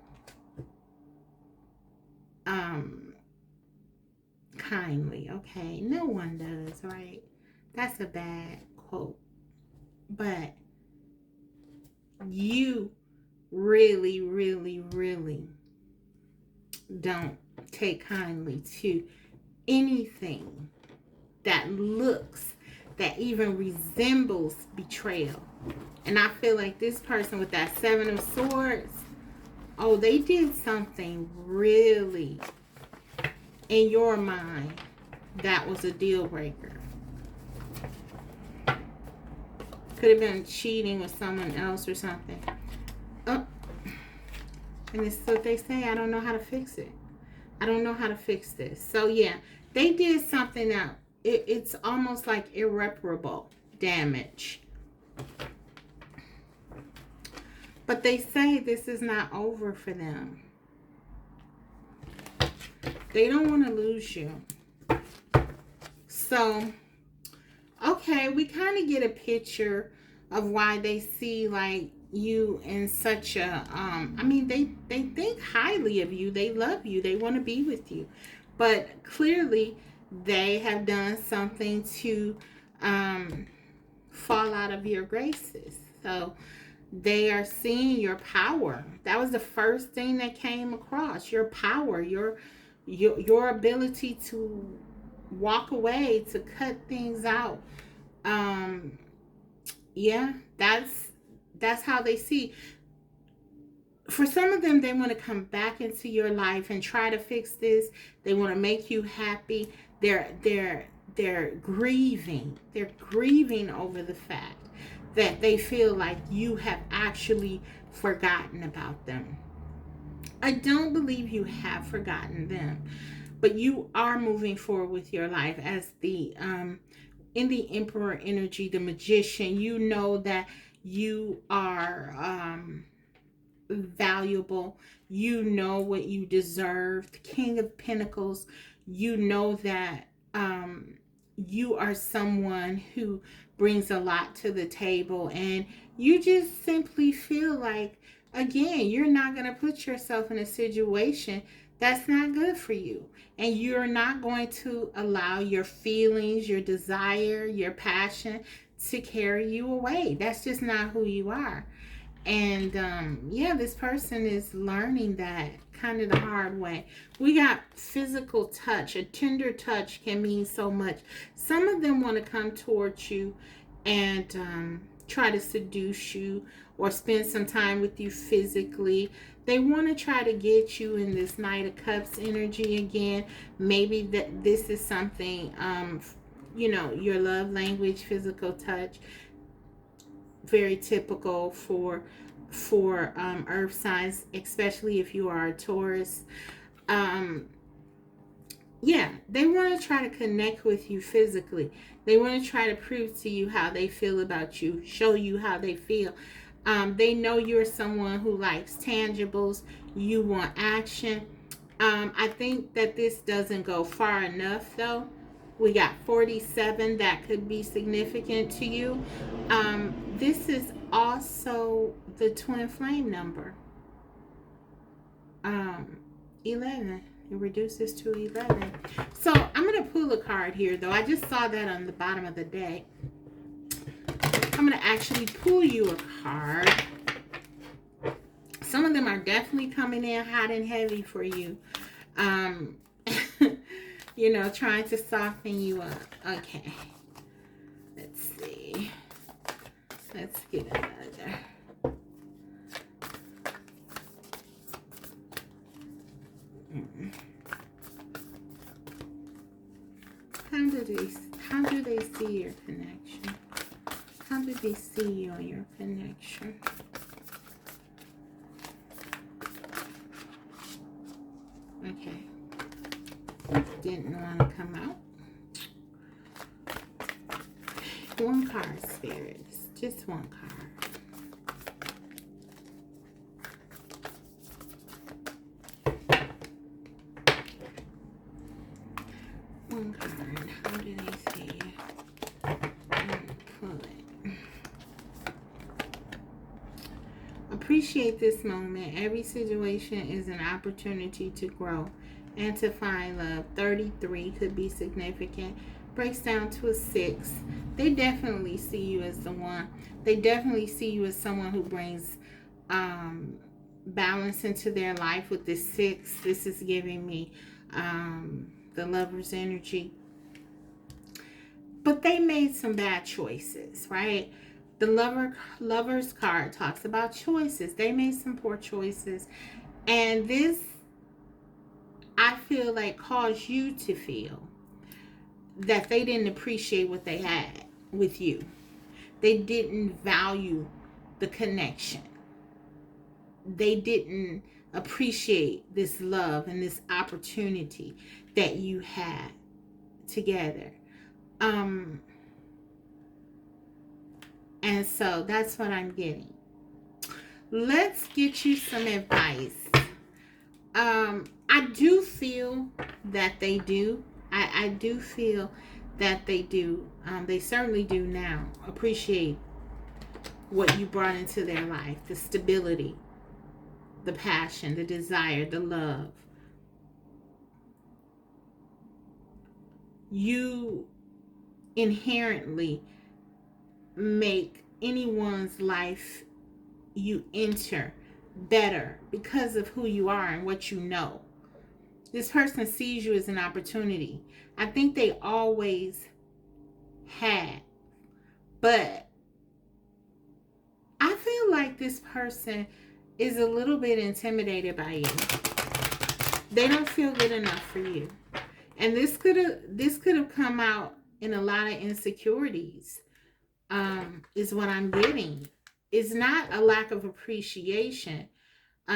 kindly, okay? No one does, right? That's a bad quote. But you really, really, really don't take kindly to anything that looks, that even resembles betrayal. And I feel like this person with that Seven of Swords, oh, they did something really in your mind that was a deal breaker. Could have been cheating with someone else or something. Oh, and it's what they say, I don't know how to fix it. I don't know how to fix this. So yeah, they did something that it's almost like irreparable damage. But they say this is not over for them. They don't want to lose you. So, okay, we kind of get a picture of why they see like you in such a, I mean, they think highly of you. They love you. They want to be with you. But clearly, they have done something to fall out of your graces. So, they are seeing your power. That was the first thing that came across. Your power, your ability to walk away, to cut things out. Yeah, that's how they see. For some of them, they want to come back into your life and try to fix this. They want to make you happy. They're grieving. They're grieving over the fact that they feel like you have actually forgotten about them. I don't believe you have forgotten them, but you are moving forward with your life as the in the Emperor energy, the Magician. You know that you are valuable. You know what you deserve. The King of Pentacles. You know that you are someone who brings a lot to the table, and you just simply feel like, again, you're not going to put yourself in a situation that's not good for you, and you're not going to allow your feelings, your desire, your passion to carry you away. That's just not who you are. And yeah, this person is learning that kind of the hard way. We got physical touch. A tender touch can mean so much. Some of them want to come towards you and try to seduce you or spend some time with you physically. They want to try to get you in this Knight of Cups energy again. Maybe that this is something, you know, your love language, physical touch. Very typical for earth signs, especially if you are a Taurus. Yeah, they want to try to connect with you physically. They want to try to prove to you how they feel about you, show you how they feel. They know you're someone who likes tangibles. You want action. I think that this doesn't go far enough though. We got 47. That could be significant to you. This is also the twin flame number. 11. It reduces to 11. So I'm going to pull a card here, though. I just saw that on the bottom of the deck. I'm going to actually pull you a card. Some of them are definitely coming in hot and heavy for you. You know, trying to soften you up. Okay. Let's see. Let's get another. How do they see your connection? How do they see you and your connection? Okay. Didn't want to come out. One card, spirits. Just one card. One card. How do they see you? Pull it. Appreciate this moment. Every situation is an opportunity to grow. and to find love. 33 could be significant. Breaks down to a 6. They definitely see you as the one. They definitely see you as someone who brings balance into their life with this 6. This is giving me the lover's energy. But they made some bad choices, right? The lover's card talks about choices. They made some poor choices. And this, I feel like, caused you to feel that they didn't appreciate what they had with you. They didn't value the connection. They didn't appreciate this love and this opportunity that you had together. And so that's what I'm getting. Let's get you some advice. I do feel that they do. I do feel that they do. They certainly do now appreciate what you brought into their life. The stability, the passion, the desire, the love. You inherently make anyone's life you enter better because of who you are and what you know. This person sees you as an opportunity. I think they always had. But I feel like this person is a little bit intimidated by you. They don't feel good enough for you. And this could have come out in a lot of insecurities. Is what I'm getting. It's not a lack of appreciation.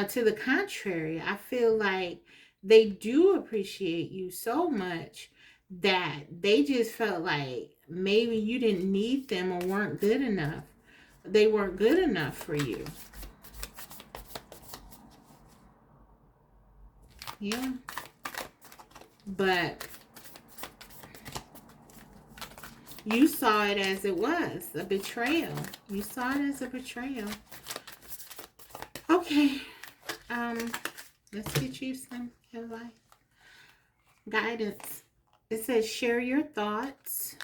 To the contrary, I feel like they do appreciate you so much that they just felt like maybe you didn't need them or weren't good enough. They weren't good enough for you. Yeah. But you saw it as it was, a betrayal. You saw it as a betrayal. Okay. Let's get you some advice. Guidance. It says share your thoughts.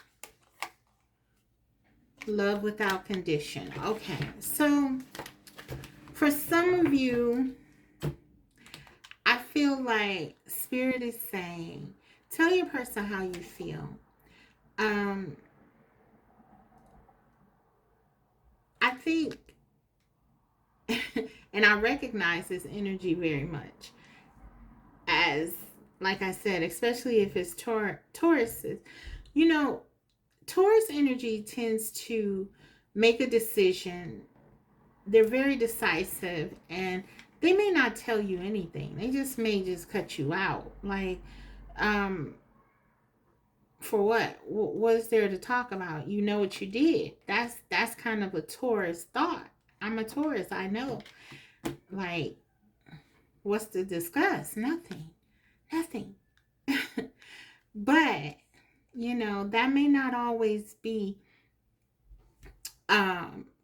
Love without condition. Okay. So for some of you, I feel like Spirit is saying, tell your person how you feel. I think, and I recognize this energy very much as, like I said, especially if it's Tauruses. You know, Taurus energy tends to make a decision. They're very decisive, and they may not tell you anything. They just may just cut you out. Like, for what? What is there to talk about? You know what you did. That's kind of a Taurus thought. I'm a Taurus. I know. Like, what's to discuss? Nothing. But, you know, that may not always be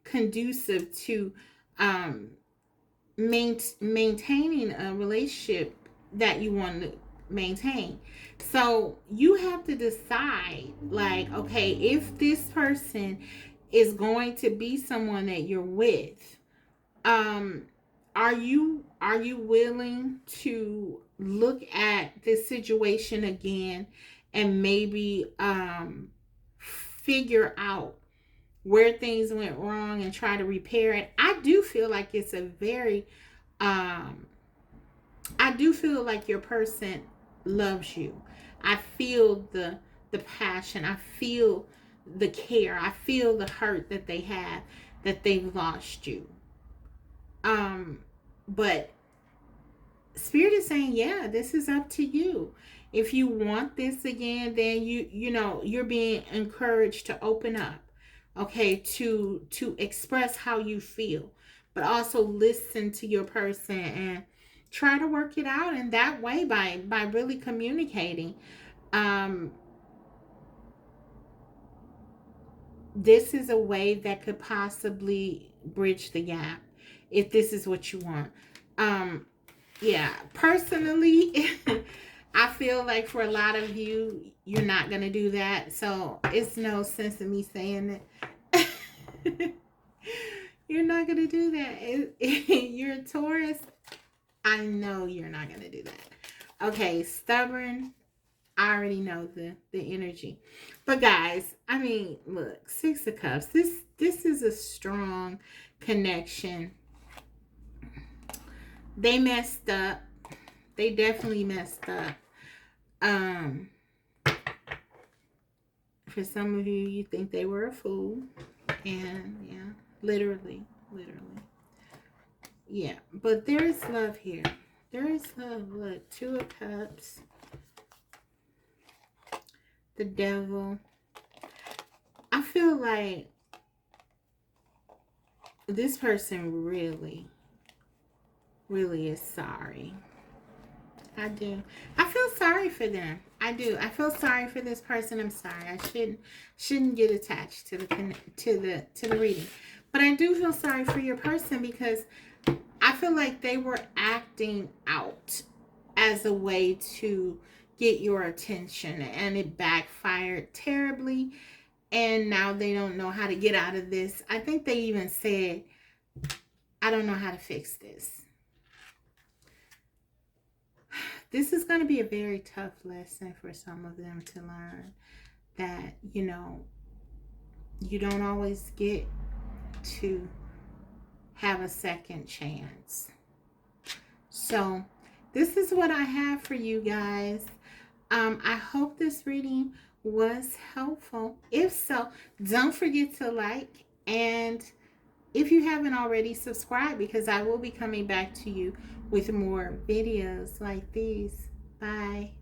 conducive to maintaining a relationship that you want to maintain. So you have to decide, like, okay, if this person is going to be someone that you're with, are you willing to look at this situation again and maybe figure out where things went wrong and try to repair it? I do feel like it's a very I do feel like your person loves you. I feel the passion. I feel the care. I feel the hurt that they have, that they've lost you. But Spirit is saying, yeah, this is up to you. If you want this again, then you know, you're being encouraged to open up, okay, to express how you feel, but also listen to your person and try to work it out in that way by really communicating. This is a way that could possibly bridge the gap if this is what you want. Yeah, personally, I feel like for a lot of you, you're not going to do that. So it's no sense in me saying it. You're not going to do that. You're a Taurus. I know you're not going to do that. Okay, stubborn. I already know the energy. But guys, I mean, look, Six of Cups. This is a strong connection. They messed up. They definitely messed up. For some of you, you think they were a fool. And yeah, literally. Yeah, but there is love here. There is love. Look, Two of Cups. The Devil. I feel like this person really is sorry. I do. I feel sorry for them. I do. I feel sorry for this person. I'm sorry. I shouldn't get attached to the reading. But I do feel sorry for your person because I feel like they were acting out as a way to get your attention, and it backfired terribly, and now they don't know how to get out of this. I think they even said, I don't know how to fix this. This is going to be a very tough lesson for some of them to learn, that, you know, you don't always get to have a second chance. So this is what I have for you guys. I hope this reading was helpful. If so, don't forget to like, and if you haven't already, subscribe, because I will be coming back to you with more videos like these. Bye.